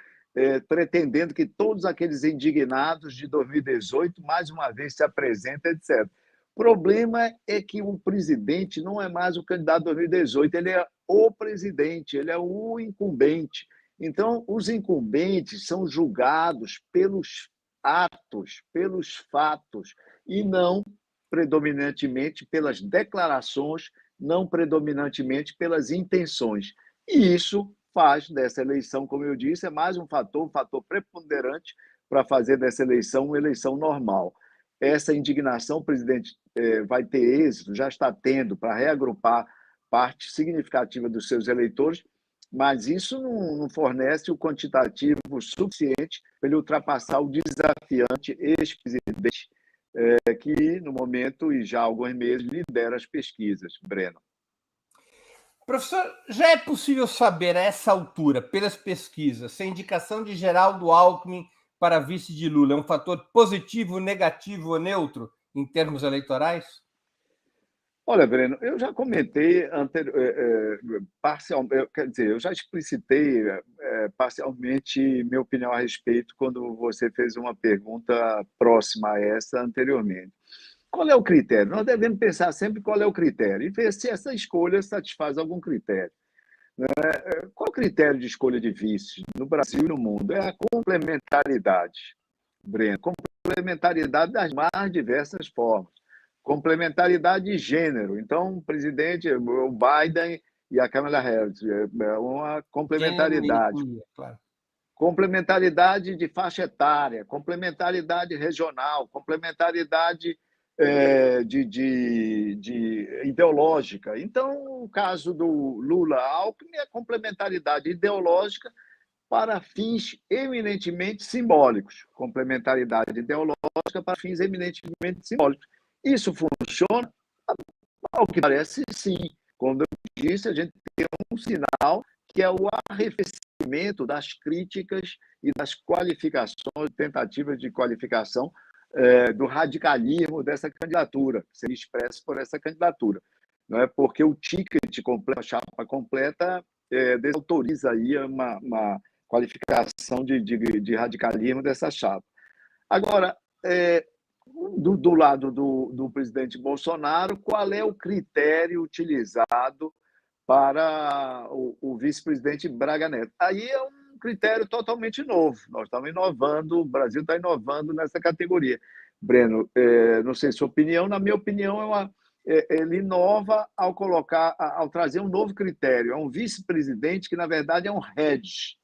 pretendendo que todos aqueles indignados de 2018, mais uma vez, se apresentem, etc. O problema é que o presidente não é mais o candidato de 2018, ele é o presidente, ele é o incumbente. Então, os incumbentes são julgados pelos atos, pelos fatos, e não predominantemente pelas declarações, não predominantemente pelas intenções. E isso faz dessa eleição, como eu disse, é mais um fator preponderante para fazer dessa eleição uma eleição normal. Essa indignação, o presidente vai ter êxito, já está tendo, para reagrupar parte significativa dos seus eleitores, mas isso não fornece o quantitativo suficiente para ele ultrapassar o desafiante ex-presidente, que, no momento e já há alguns meses, lidera as pesquisas. Breno. Professor, já é possível saber a essa altura, pelas pesquisas, se a indicação de Geraldo Alckmin para vice de Lula é um fator positivo, negativo ou neutro em termos eleitorais? Olha, Breno, eu já comentei parcialmente, quer dizer, eu já explicitei parcialmente minha opinião a respeito quando você fez uma pergunta próxima a essa anteriormente. Qual é o critério? Nós devemos pensar sempre qual é o critério e ver se essa escolha satisfaz algum critério. Qual é o critério de escolha de vice no Brasil e no mundo? É a complementaridade, Breno, complementaridade das mais diversas formas. Complementaridade de gênero. Então, o presidente, o Biden e a Kamala Harris, é uma complementaridade. Gênero, claro. Complementaridade de faixa etária, complementaridade regional, complementaridade de ideológica. Então, o caso do Lula-Alckmin é complementaridade ideológica para fins eminentemente simbólicos. Complementaridade ideológica para fins eminentemente simbólicos. Isso funciona? Ao que parece, sim. Como eu disse, a gente tem um sinal que é o arrefecimento das críticas e das qualificações, tentativas de qualificação do radicalismo dessa candidatura, que seria expresso por essa candidatura. Não é? Porque o ticket completo, a chapa completa, desautoriza aí uma qualificação de radicalismo dessa chapa. Agora, do lado do presidente Bolsonaro, qual é o critério utilizado para o vice-presidente Braga Neto? Aí é um critério totalmente novo. Nós estamos inovando, o Brasil está inovando nessa categoria. Breno, não sei sua opinião, na minha opinião, ele inova ao trazer um novo critério. É um vice-presidente que, na verdade, é um hedge,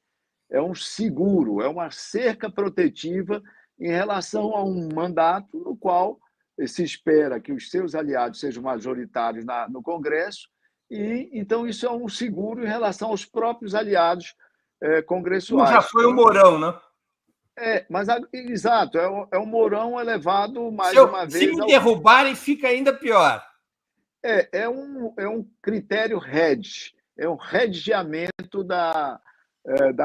é um seguro, é uma cerca protetiva em relação a um mandato no qual se espera que os seus aliados sejam majoritários no Congresso E então isso é um seguro em relação aos próprios aliados Como já congressuais. foi o Mourão, né? Mas exato, é o Mourão elevado Se, mais eu, uma se vez me ao. derrubarem, fica ainda pior. É um critério hedge, é um hedgeamento da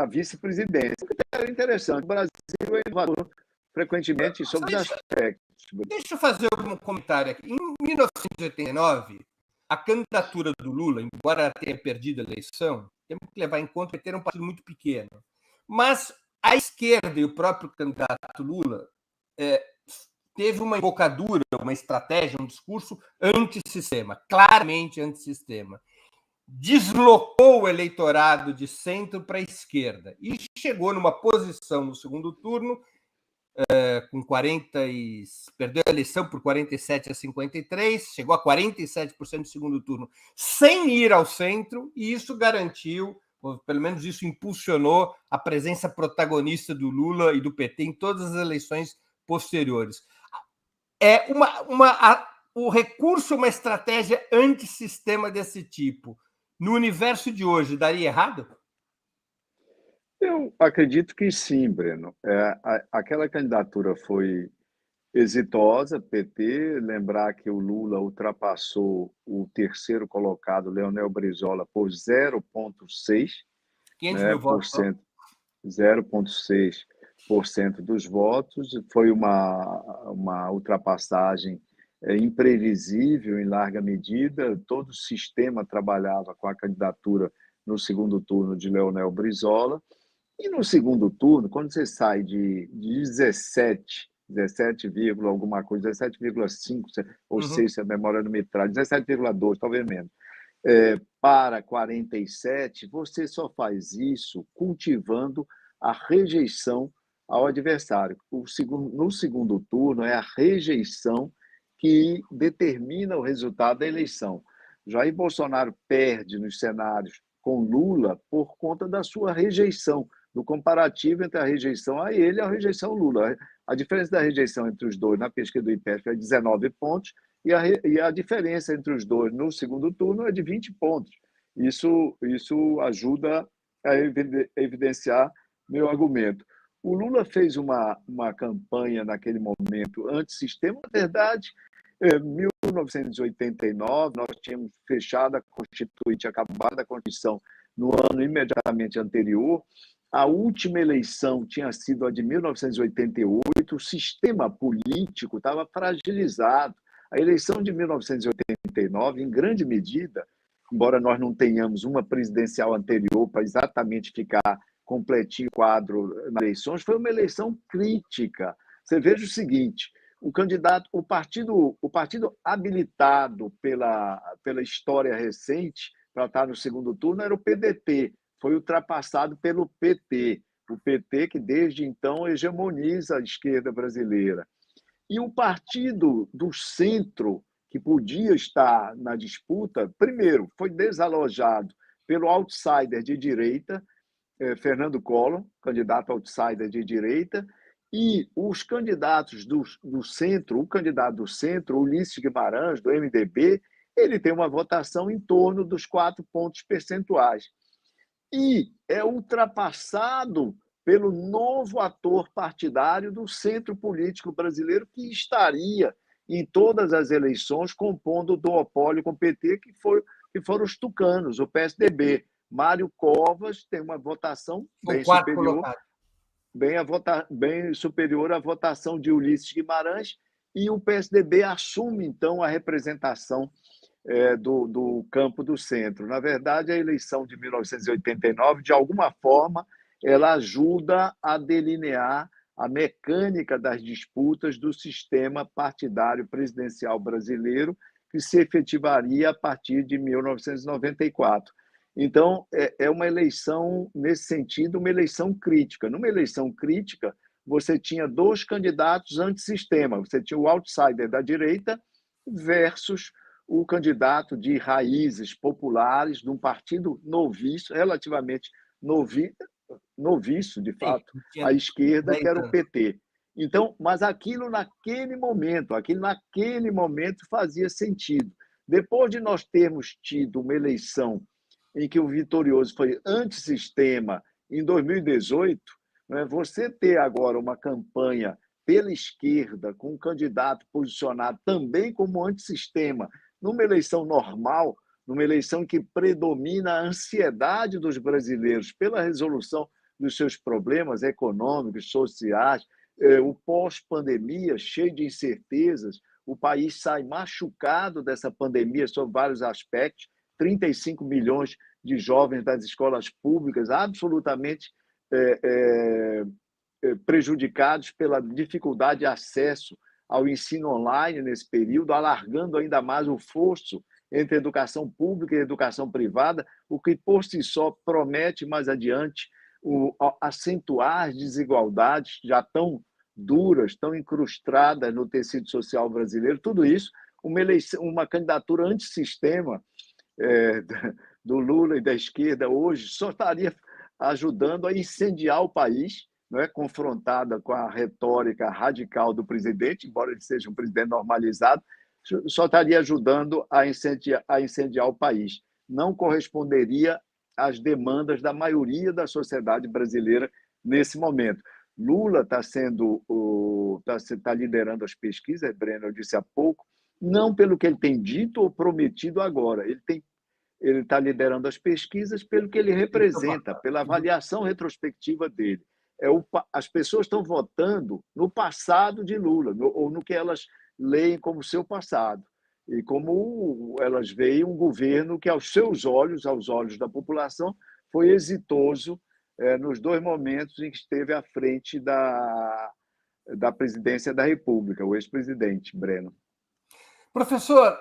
vice-presidência. Um critério interessante. O Brasil é inovador frequentemente sobre os aspectos. Deixa eu fazer um comentário aqui. Em 1989, a candidatura do Lula, embora ela tenha perdido a eleição, temos que levar em conta que ele era um partido muito pequeno. Mas a esquerda e o próprio candidato Lula teve uma embocadura, uma estratégia, um discurso antissistema, claramente antissistema. Deslocou o eleitorado de centro para a esquerda e chegou numa posição no segundo turno com 40 e perdeu a eleição por 47-53, chegou a 47% no segundo turno, sem ir ao centro, e isso garantiu, ou pelo menos isso impulsionou a presença protagonista do Lula e do PT em todas as eleições posteriores. O recurso a uma estratégia antissistema desse tipo, no universo de hoje, daria errado? Eu acredito que sim, Breno. Aquela candidatura foi exitosa, PT. Lembrar que o Lula ultrapassou o terceiro colocado, Leonel Brizola, por 0,6, 500 né, mil por votos só. cento, 0,6% dos votos. Foi uma ultrapassagem imprevisível em larga medida. Todo o sistema trabalhava com a candidatura no segundo turno de Leonel Brizola. E no segundo turno, quando você sai de 17, alguma coisa, 17,5 ou 6, se a memória não me traz, 17,2, talvez menos, para 47, você só faz isso cultivando a rejeição ao adversário. No segundo turno, é a rejeição que determina o resultado da eleição. Jair Bolsonaro perde nos cenários com Lula por conta da sua rejeição, do comparativo entre a rejeição a ele e a rejeição ao Lula. A diferença da rejeição entre os dois na pesquisa do IPESP é 19 pontos, e a diferença entre os dois no segundo turno é de 20 pontos. Isso ajuda a evidenciar meu argumento. O Lula fez uma campanha naquele momento antissistema. Na verdade, em 1989, nós tínhamos fechado a Constituinte, acabado a Constituição no ano imediatamente anterior. A última eleição tinha sido a de 1988, o sistema político estava fragilizado. A eleição de 1989, em grande medida, embora nós não tenhamos uma presidencial anterior para exatamente ficar completinho o quadro nas eleições, foi uma eleição crítica. Você veja o seguinte: o partido habilitado pela história recente para estar no segundo turno era o PDT, foi ultrapassado pelo PT, o PT que desde então hegemoniza a esquerda brasileira. E o partido do centro, que podia estar na disputa, primeiro, foi desalojado pelo outsider de direita, Fernando Collor, candidato outsider de direita, e os candidatos do centro, o candidato do centro, Ulisses Guimarães, do MDB, ele tem uma votação em torno dos 4 pontos percentuais. E é ultrapassado pelo novo ator partidário do centro político brasileiro, que estaria em todas as eleições compondo o duopólio com o PT, que foram os tucanos, o PSDB. Mário Covas tem uma votação bem superior, bem superior à votação de Ulisses Guimarães, e o PSDB assume, então, a representação do campo do centro. Na verdade, a eleição de 1989, de alguma forma, ela ajuda a delinear a mecânica das disputas do sistema partidário presidencial brasileiro, que se efetivaria a partir de 1994. Então, é uma eleição, nesse sentido, uma eleição crítica. Numa eleição crítica, você tinha 2 candidatos antissistema. Você tinha o outsider da direita versus o candidato de raízes populares de um partido noviço, relativamente noviço, de fato, à esquerda, que era o PT. Então, mas aquilo naquele momento fazia sentido. Depois de nós termos tido uma eleição em que o vitorioso foi antissistema em 2018, né, você ter agora uma campanha pela esquerda, com um candidato posicionado também como antissistema, numa eleição normal, numa eleição que predomina a ansiedade dos brasileiros pela resolução dos seus problemas econômicos, sociais, o pós-pandemia cheio de incertezas, o país sai machucado dessa pandemia sob vários aspectos, 35 milhões de jovens das escolas públicas absolutamente prejudicados pela dificuldade de acesso ao ensino online nesse período, alargando ainda mais o fosso entre educação pública e educação privada, o que por si só promete mais adiante acentuar as desigualdades já tão duras, tão incrustadas no tecido social brasileiro. Tudo isso, uma candidatura antissistema do Lula e da esquerda hoje só estaria ajudando a incendiar o país, não é? Confrontada com a retórica radical do presidente, embora ele seja um presidente normalizado, só estaria ajudando a incendiar o país. Não corresponderia às demandas da maioria da sociedade brasileira nesse momento. Lula está liderando as pesquisas, Breno, eu disse há pouco, não pelo que ele tem dito ou prometido agora. Ele está liderando as pesquisas pelo que ele representa, pela avaliação retrospectiva dele. As pessoas estão votando no passado de Lula, ou no que elas leem como seu passado, e como elas veem um governo que, aos seus olhos, aos olhos da população, foi exitoso nos dois momentos em que esteve à frente da presidência da República, o ex-presidente, Breno. Professor,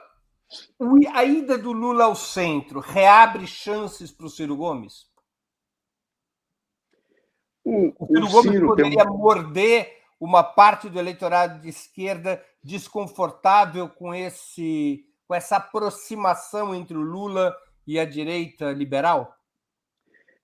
a ida do Lula ao centro reabre chances para o Ciro Gomes? O Ciro Gomes poderia morder uma parte do eleitorado de esquerda desconfortável com essa aproximação entre o Lula e a direita liberal?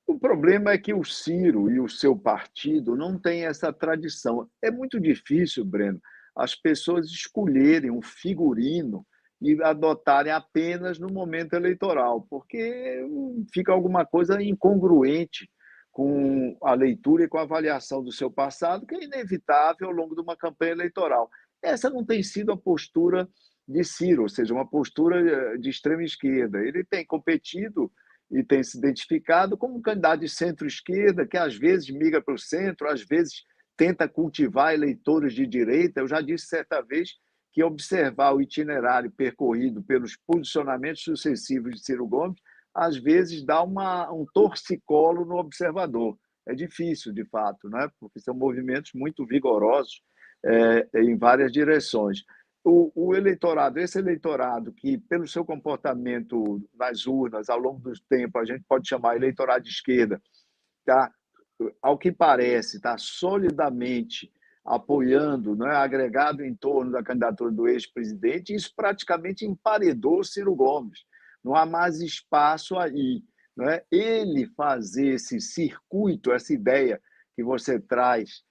O problema é que o Ciro e o seu partido não têm essa tradição. É muito difícil, Breno, as pessoas escolherem um figurino e adotarem apenas no momento eleitoral, porque fica alguma coisa incongruente com a leitura e com a avaliação do seu passado, que é inevitável ao longo de uma campanha eleitoral. Essa não tem sido a postura de Ciro, ou seja, uma postura de extrema esquerda. Ele tem competido e tem se identificado como um candidato de centro-esquerda, que às vezes migra para o centro, às vezes tenta cultivar eleitores de direita. Eu já disse certa vez que observar o itinerário percorrido pelos posicionamentos sucessivos de Ciro Gomes às vezes dá um torcicolo no observador. É difícil, de fato, né? Porque são movimentos muito vigorosos em várias direções. Esse eleitorado que, pelo seu comportamento nas urnas, ao longo do tempo, a gente pode chamar eleitorado de esquerda, tá, ao que parece, está solidamente apoiando, né, agregado em torno da candidatura do ex-presidente, e isso praticamente emparedou Ciro Gomes. Não há mais espaço aí. Né? Ele fazer esse circuito, essa ideia que você traz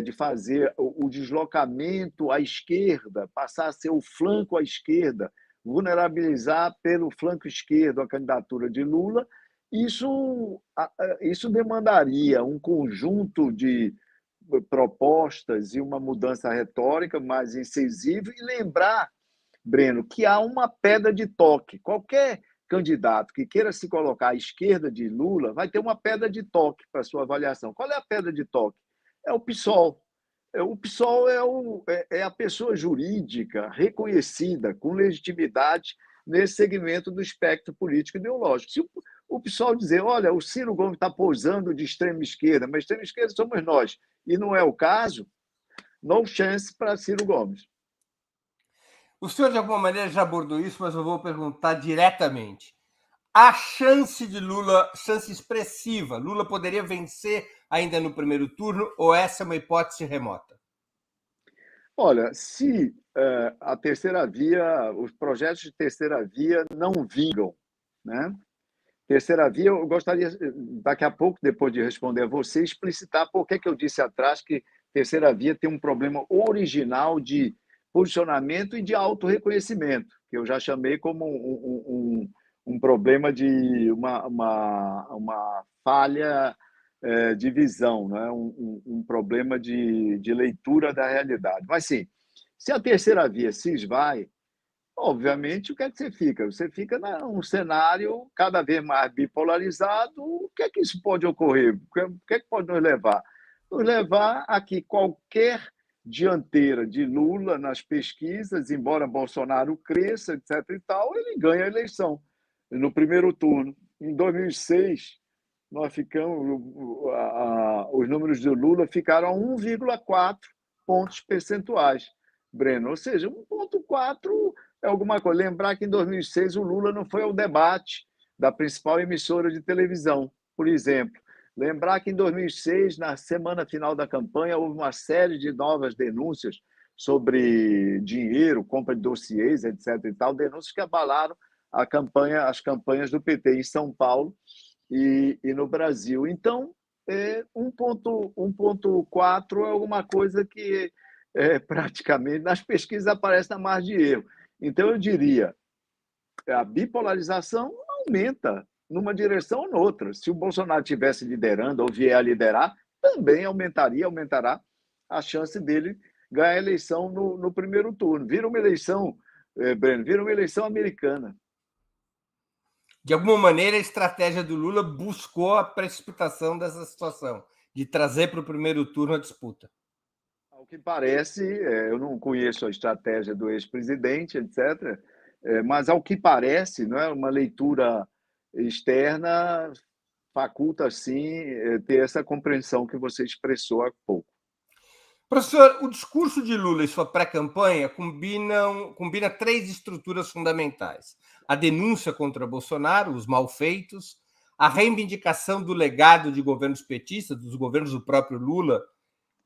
de fazer o deslocamento à esquerda, passar a ser o flanco à esquerda, vulnerabilizar pelo flanco esquerdo a candidatura de Lula, isso demandaria um conjunto de propostas e uma mudança retórica mais incisiva e lembrar, Breno, que há uma pedra de toque. Qualquer candidato que queira se colocar à esquerda de Lula vai ter uma pedra de toque para sua avaliação. Qual é a pedra de toque? É o PSOL. O PSOL é a pessoa jurídica reconhecida, com legitimidade, nesse segmento do espectro político ideológico. Se o PSOL dizer, olha, o Ciro Gomes está posando de extrema esquerda, mas extrema esquerda somos nós, e não é o caso, no chance para Ciro Gomes. O senhor, de alguma maneira, já abordou isso, mas eu vou perguntar diretamente. A chance de Lula, chance expressiva, Lula poderia vencer ainda no primeiro turno, ou essa é uma hipótese remota? Olha, se a terceira via, os projetos de terceira via não vingam, né? Terceira via, eu gostaria, daqui a pouco, depois de responder a você, explicitar por que eu disse atrás que terceira via tem um problema original de posicionamento e de autorreconhecimento. que eu já chamei como um problema de uma falha de visão, né? Um problema de leitura da realidade. Mas, sim, se a terceira via se esvai, obviamente, o que é que você fica? Você fica num cenário cada vez mais bipolarizado. O que é que isso pode ocorrer? O que é que pode nos levar? Nos levar a que qualquer dianteira de Lula nas pesquisas, embora Bolsonaro cresça, etc. e tal, ele ganha a eleição no primeiro turno. Em 2006, nós ficamos, os números de Lula ficaram a 1,4 pontos percentuais, Breno. Ou seja, 1,4 é alguma coisa. Lembrar que em 2006 o Lula não foi ao debate da principal emissora de televisão, por exemplo. Lembrar que em 2006, na semana final da campanha, houve uma série de novas denúncias sobre dinheiro, compra de dossiês, etc. e tal, denúncias que abalaram as campanhas do PT em São Paulo e no Brasil. Então, 1,4 é alguma coisa que praticamente nas pesquisas aparece na margem de erro. Então, eu diria, a bipolarização aumenta numa direção ou noutra. Se o Bolsonaro estivesse liderando ou vier a liderar, também aumentará a chance dele ganhar a eleição no primeiro turno. Vira uma eleição, Breno, vira uma eleição americana. De alguma maneira, a estratégia do Lula buscou a precipitação dessa situação, de trazer para o primeiro turno a disputa. Ao que parece, eu não conheço a estratégia do ex-presidente, etc., mas ao que parece, não é uma leitura externa faculta, sim, ter essa compreensão que você expressou há pouco. Professor, o discurso de Lula e sua pré-campanha combina três estruturas fundamentais: a denúncia contra Bolsonaro, os malfeitos, a reivindicação do legado de governos petistas, dos governos do próprio Lula,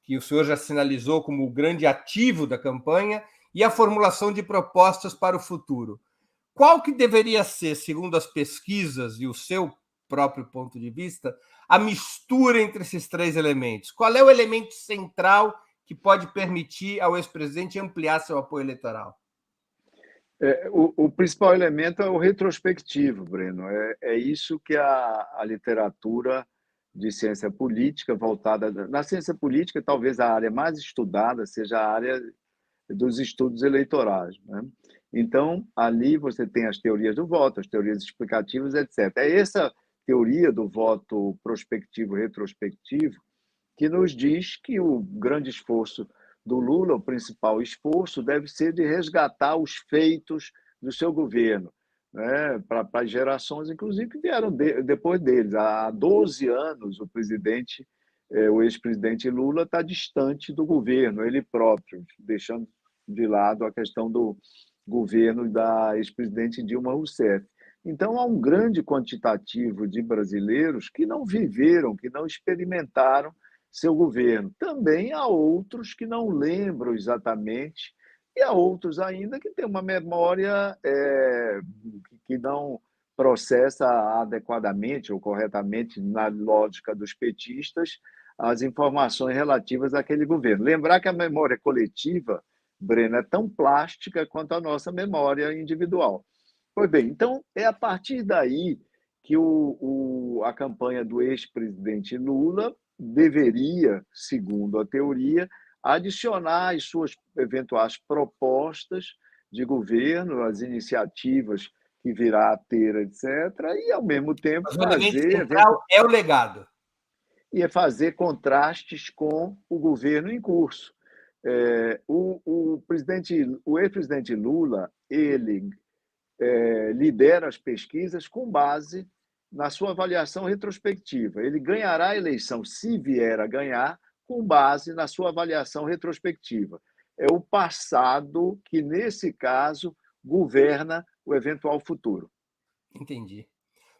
que o senhor já sinalizou como o grande ativo da campanha, e a formulação de propostas para o futuro. Qual que deveria ser, segundo as pesquisas e o seu próprio ponto de vista, a mistura entre esses três elementos? Qual é o elemento central que pode permitir ao ex-presidente ampliar seu apoio eleitoral? O principal elemento é o retrospectivo, Breno. É isso que a literatura de ciência política voltada... Na ciência política, talvez a área mais estudada seja a área dos estudos eleitorais, né? Então, ali você tem as teorias do voto, as teorias explicativas, etc. É essa teoria do voto prospectivo retrospectivo que nos diz que o grande esforço do Lula, o principal esforço, deve ser de resgatar os feitos do seu governo, né, para as gerações, inclusive, que vieram depois deles. Há 12 anos, o ex-presidente Lula está distante do governo, ele próprio, deixando de lado a questão do governo da ex-presidente Dilma Rousseff. Então, há um grande quantitativo de brasileiros que não viveram, que não experimentaram seu governo. Também há outros que não lembram exatamente, e há outros ainda que têm uma memória que não processa adequadamente ou corretamente, na lógica dos petistas, as informações relativas àquele governo. Lembrar que a memória coletiva, Breno, é tão plástica quanto a nossa memória individual. Pois bem, então é a partir daí que a campanha do ex-presidente Lula deveria, segundo a teoria, adicionar as suas eventuais propostas de governo, as iniciativas que virá a ter, etc., e, ao mesmo tempo, Mas o elemento central é o legado. E fazer contrastes com o governo em curso. O ex-presidente Lula, ele lidera as pesquisas com base na sua avaliação retrospectiva. Ele ganhará a eleição, se vier a ganhar, com base na sua avaliação retrospectiva. É o passado que, nesse caso, governa o eventual futuro. Entendi.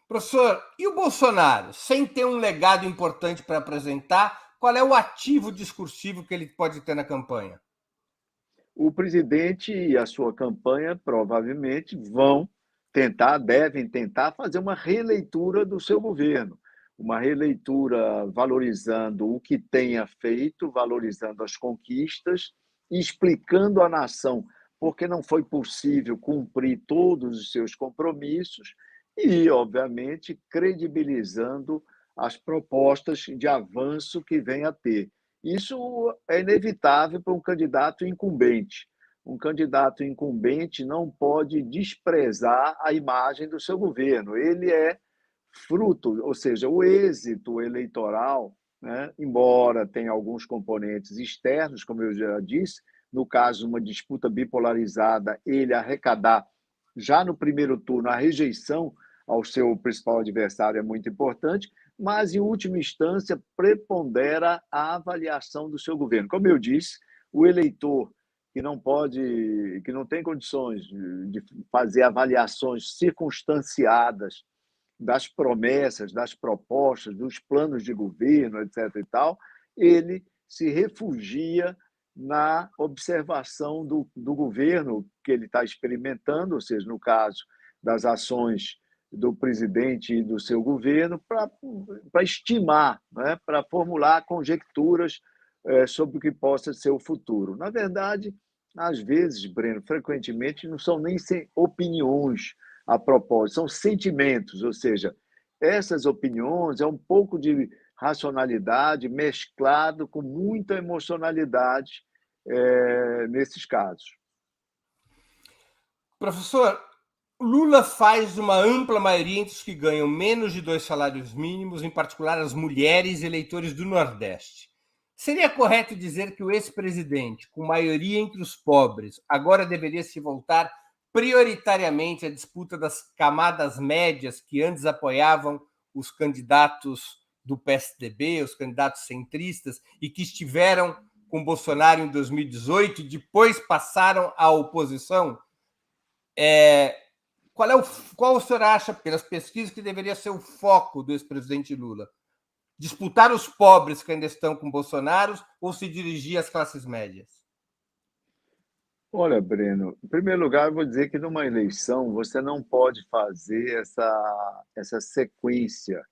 Professor, e o Bolsonaro, sem ter um legado importante para apresentar, qual é o ativo discursivo que ele pode ter na campanha? O presidente e a sua campanha provavelmente devem tentar fazer uma releitura do seu governo, uma releitura valorizando o que tenha feito, valorizando as conquistas, explicando à nação porque não foi possível cumprir todos os seus compromissos e, obviamente, credibilizando as propostas de avanço que vem a ter. Isso é inevitável para um candidato incumbente. Um candidato incumbente não pode desprezar a imagem do seu governo. Ele é fruto, ou seja, o êxito eleitoral, né, embora tenha alguns componentes externos, como eu já disse, no caso, uma disputa bipolarizada, ele arrecadar já no primeiro turno a rejeição ao seu principal adversário é muito importante, mas, em última instância, prepondera a avaliação do seu governo. Como eu disse, o eleitor que não pode, que não tem condições de fazer avaliações circunstanciadas das promessas, das propostas, dos planos de governo, etc. e tal, ele se refugia na observação do governo que ele está experimentando, ou seja, no caso das ações do presidente e do seu governo, para estimar, né, para formular conjecturas sobre o que possa ser o futuro. Na verdade, às vezes, Breno, frequentemente, não são nem opiniões a propósito, são sentimentos, ou seja, essas opiniões é um pouco de racionalidade mesclado com muita emocionalidade nesses casos. Professor, Lula faz uma ampla maioria entre os que ganham menos de 2 salários mínimos, em particular as mulheres e eleitores do Nordeste. Seria correto dizer que o ex-presidente, com maioria entre os pobres, agora deveria se voltar prioritariamente à disputa das camadas médias que antes apoiavam os candidatos do PSDB, os candidatos centristas, e que estiveram com Bolsonaro em 2018 e depois passaram à oposição? Qual o senhor acha, pelas pesquisas, que deveria ser o foco do ex-presidente Lula? Disputar os pobres que ainda estão com Bolsonaro ou se dirigir às classes médias? Olha, Breno, em primeiro lugar, eu vou dizer que numa eleição você não pode fazer essa sequência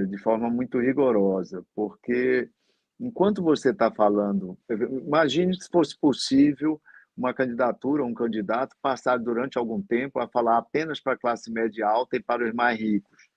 de forma muito rigorosa, porque enquanto você está falando, imagine se fosse possível uma candidatura, um candidato passar durante algum tempo a falar apenas para a classe média alta e para os mais ricos.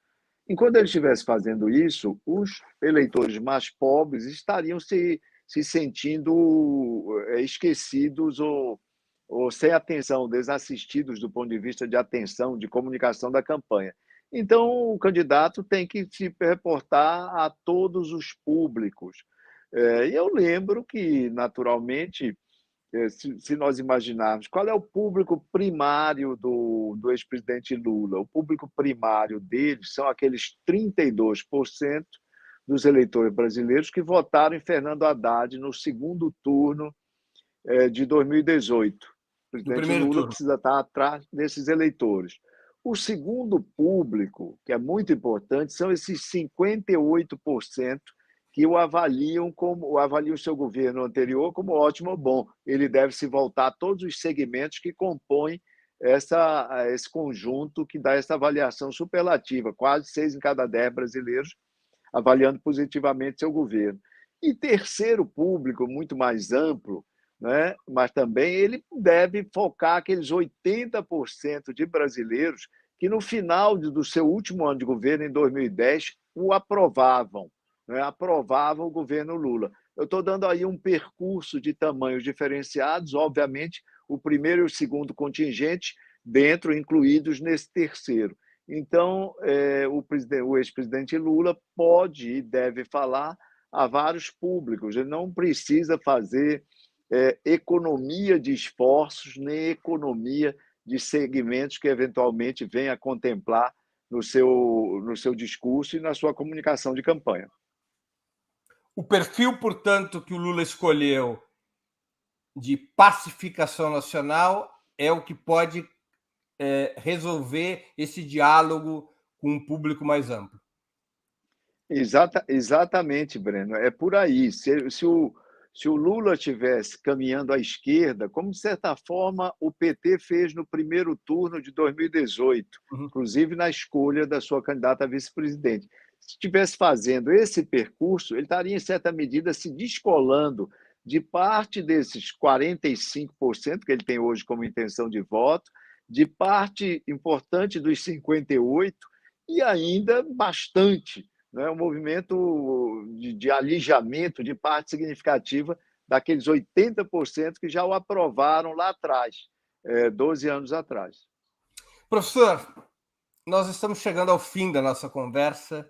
Enquanto ele estivesse fazendo isso, os eleitores mais pobres estariam se sentindo esquecidos ou sem atenção, desassistidos do ponto de vista de atenção, de comunicação da campanha. Então, o candidato tem que se reportar a todos os públicos. E eu lembro que, naturalmente, se nós imaginarmos qual é o público primário do ex-presidente Lula, o público primário dele são aqueles 32% dos eleitores brasileiros que votaram em Fernando Haddad no segundo turno de 2018. O presidente Lula precisa estar atrás desses eleitores. O segundo público, que é muito importante, são esses 58% que o avaliam o seu governo anterior como ótimo ou bom. Ele deve se voltar a todos os segmentos que compõem esse conjunto que dá essa avaliação superlativa, quase 6 em cada 10 brasileiros avaliando positivamente seu governo. E terceiro público, muito mais amplo, né? Mas também ele deve focar aqueles 80% de brasileiros que, no final do seu último ano de governo, em 2010, o aprovavam, né? Aprovavam o governo Lula. Eu estou dando aí um percurso de tamanhos diferenciados, obviamente, o primeiro e o segundo contingente dentro, incluídos nesse terceiro. Então, o ex-presidente Lula pode e deve falar a vários públicos, ele não precisa fazer economia de esforços, nem economia de segmentos que eventualmente venha a contemplar no seu discurso e na sua comunicação de campanha. O perfil, portanto, que o Lula escolheu de pacificação nacional é o que pode resolver esse diálogo com um público mais amplo. Exatamente, Breno. É por aí. Se o Lula estivesse caminhando à esquerda, como, de certa forma, o PT fez no primeiro turno de 2018, inclusive na escolha da sua candidata a vice-presidente. Se estivesse fazendo esse percurso, ele estaria, em certa medida, se descolando de parte desses 45% que ele tem hoje como intenção de voto, de parte importante dos 58% e ainda bastante, né, um movimento de alijamento de parte significativa daqueles 80% que já o aprovaram lá atrás, 12 anos atrás. Professor, nós estamos chegando ao fim da nossa conversa,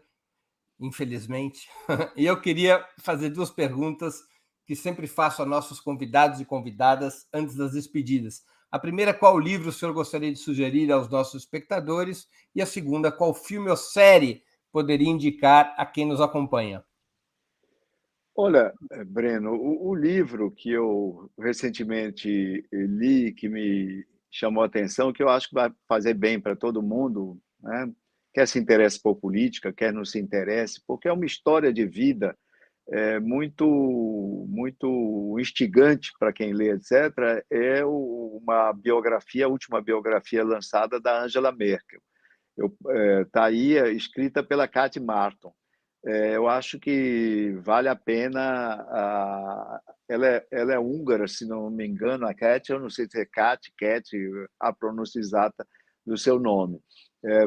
infelizmente, e eu queria fazer duas perguntas que sempre faço a nossos convidados e convidadas antes das despedidas. A primeira, qual livro o senhor gostaria de sugerir aos nossos espectadores? E a segunda, qual filme ou série poderia indicar a quem nos acompanha? Olha, Breno, o livro que eu recentemente li, que me chamou a atenção, que eu acho que vai fazer bem para todo mundo, né? Quer se interesse por política, quer não se interesse, porque é uma história de vida muito instigante para quem lê, etc., é uma biografia, a última biografia lançada da Angela Merkel. Está aí, escrita pela Cathy Marton. Eu acho que vale a pena. Ela é húngara, se não me engano, a Cat, eu não sei se é Cat, a pronúncia exata do seu nome.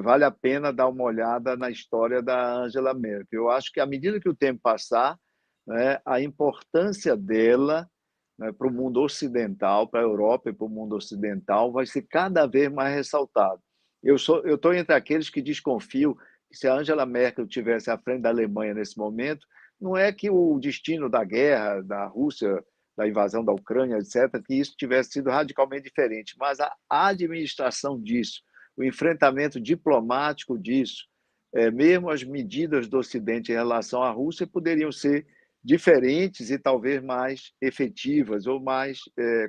Vale a pena dar uma olhada na história da Angela Merkel. Eu acho que, à medida que o tempo passar, né, a importância dela, né, para o mundo ocidental, para a Europa e para o mundo ocidental, vai ser cada vez mais ressaltado. Eu estou entre aqueles que desconfiam que se a Angela Merkel tivesse à frente da Alemanha nesse momento, não é que o destino da guerra, da Rússia, da invasão da Ucrânia, etc., que isso tivesse sido radicalmente diferente, mas a administração disso, o enfrentamento diplomático disso, mesmo as medidas do Ocidente em relação à Rússia poderiam ser diferentes e talvez mais efetivas ou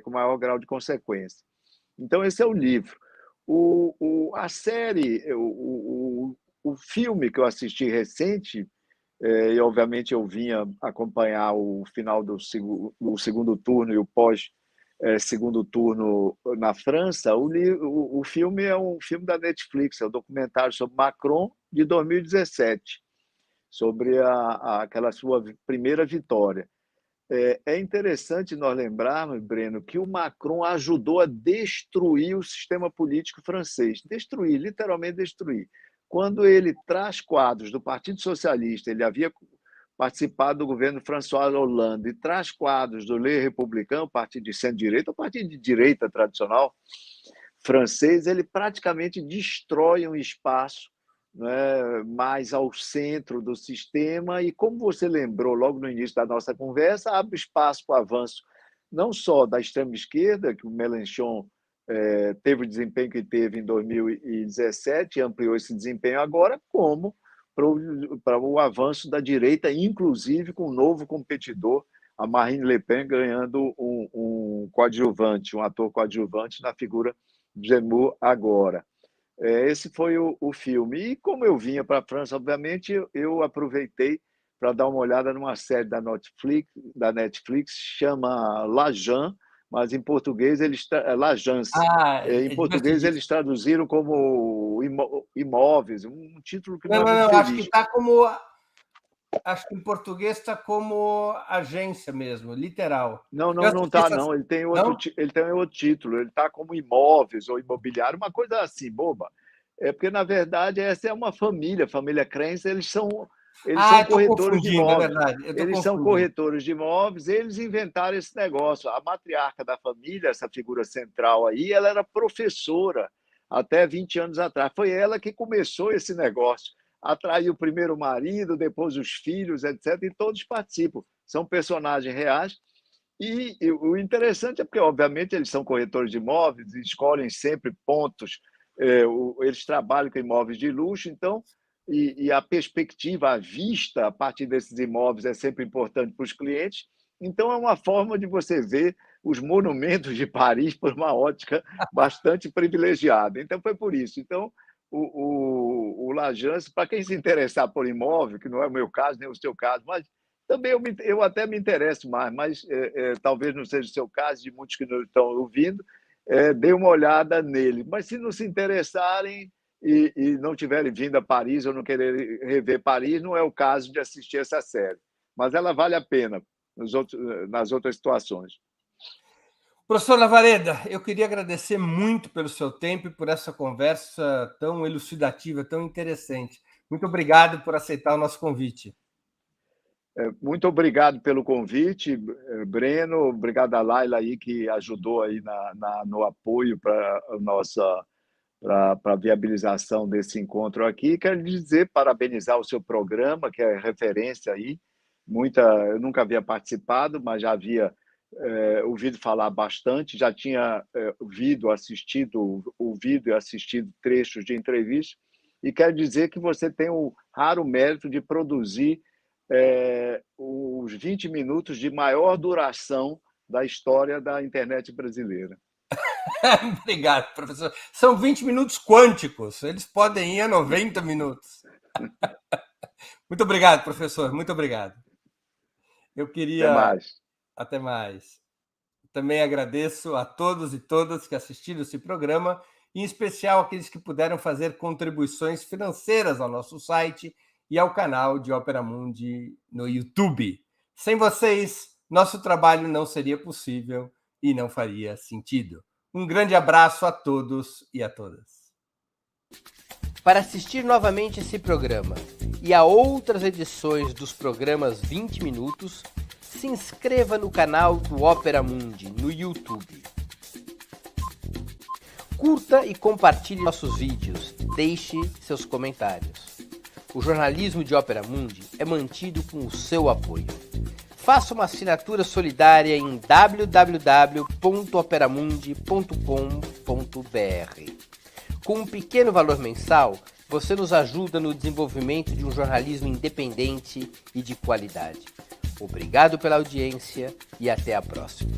com maior grau de consequência. Então, esse é o livro. A série, o filme que eu assisti recente, e obviamente eu vinha acompanhar o final do segundo turno e o pós-segundo turno na França, o filme é um filme da Netflix, é um documentário sobre Macron de 2017, sobre aquela sua primeira vitória. É interessante nós lembrarmos, Breno, que o Macron ajudou a destruir o sistema político francês. Destruir, literalmente destruir. Quando ele traz quadros do Partido Socialista, ele havia participado do governo François Hollande, e traz quadros do Le Républicain, partido de centro-direita, o partido de direita tradicional francês, ele praticamente destrói um espaço, né, mais ao centro do sistema e, como você lembrou logo no início da nossa conversa, abre espaço para o avanço não só da extrema-esquerda, que o Mélenchon teve o desempenho que teve em 2017 e ampliou esse desempenho agora, como para o avanço da direita, inclusive com um novo competidor, a Marine Le Pen, ganhando um coadjuvante, um ator coadjuvante na figura de Zemmour agora. Esse foi o filme. E como eu vinha para a França, obviamente, eu aproveitei para dar uma olhada numa série da Netflix chama L'Agent, mas em português L'Agence. Em É português divertidíssimo. eles traduziram como imóveis, um título que não é muito Não, acho que feliz. está como. Acho que em português está como agência mesmo, literal. Não, Eu não assisti está, essa. não. Não? Ele tem outro título. Ele está como imóveis ou imobiliário, uma coisa assim, boba. É porque, na verdade, essa é uma família Crença, eles Ah, são eu estou corretores de confundindo, é imóveis. verdade. Eu estou Eles são confundindo. corretores de imóveis, eles inventaram esse negócio. A matriarca da família, essa figura central aí, ela era professora até 20 anos atrás. Foi ela que começou esse negócio. Atraiu primeiro o marido, depois os filhos, etc. E todos participam. São personagens reais. E o interessante é porque, obviamente, eles são corretores de imóveis, escolhem sempre pontos, eles trabalham com imóveis de luxo, então, e a perspectiva, a vista a partir desses imóveis é sempre importante para os clientes. Então, é uma forma de você ver os monumentos de Paris por uma ótica bastante privilegiada. Então, foi por isso. Então, o L'Agence, para quem se interessar por imóvel, que não é o meu caso, nem o seu caso, mas também eu até me interesso mais, mas talvez não seja o seu caso, de muitos que não estão ouvindo, dê uma olhada nele. Mas se não se interessarem e não tiverem vindo a Paris ou não quererem rever Paris, não é o caso de assistir essa série. Mas ela vale a pena. nas outras situações. Professor Lavareda, eu queria agradecer muito pelo seu tempo e por essa conversa tão elucidativa, tão interessante. Muito obrigado por aceitar o nosso convite. Muito obrigado pelo convite, Breno. Obrigado a Laila aí que ajudou aí no apoio para a viabilização desse encontro aqui. Quero dizer, parabenizar o seu programa, que é referência aí. Eu nunca havia participado, mas já havia ouvido falar bastante, já tinha ouvido e assistido trechos de entrevista, e quero dizer que você tem o raro mérito de produzir os 20 minutos de maior duração da história da internet brasileira. Obrigado, professor. São 20 minutos quânticos, eles podem ir a 90 minutos. Muito obrigado, professor, muito obrigado. Eu queria... Até mais. Até mais. Também agradeço a todos e todas que assistiram esse programa, em especial aqueles que puderam fazer contribuições financeiras ao nosso site e ao canal de Opera Mundi no YouTube. Sem vocês, nosso trabalho não seria possível e não faria sentido. Um grande abraço a todos e a todas. Para assistir novamente esse programa e a outras edições dos programas 20 Minutos, se inscreva no canal do Opera Mundi no YouTube. Curta e compartilhe nossos vídeos. Deixe seus comentários. O jornalismo de Opera Mundi é mantido com o seu apoio. Faça uma assinatura solidária em www.operamundi.com.br. Com um pequeno valor mensal, você nos ajuda no desenvolvimento de um jornalismo independente e de qualidade. Obrigado pela audiência e até a próxima.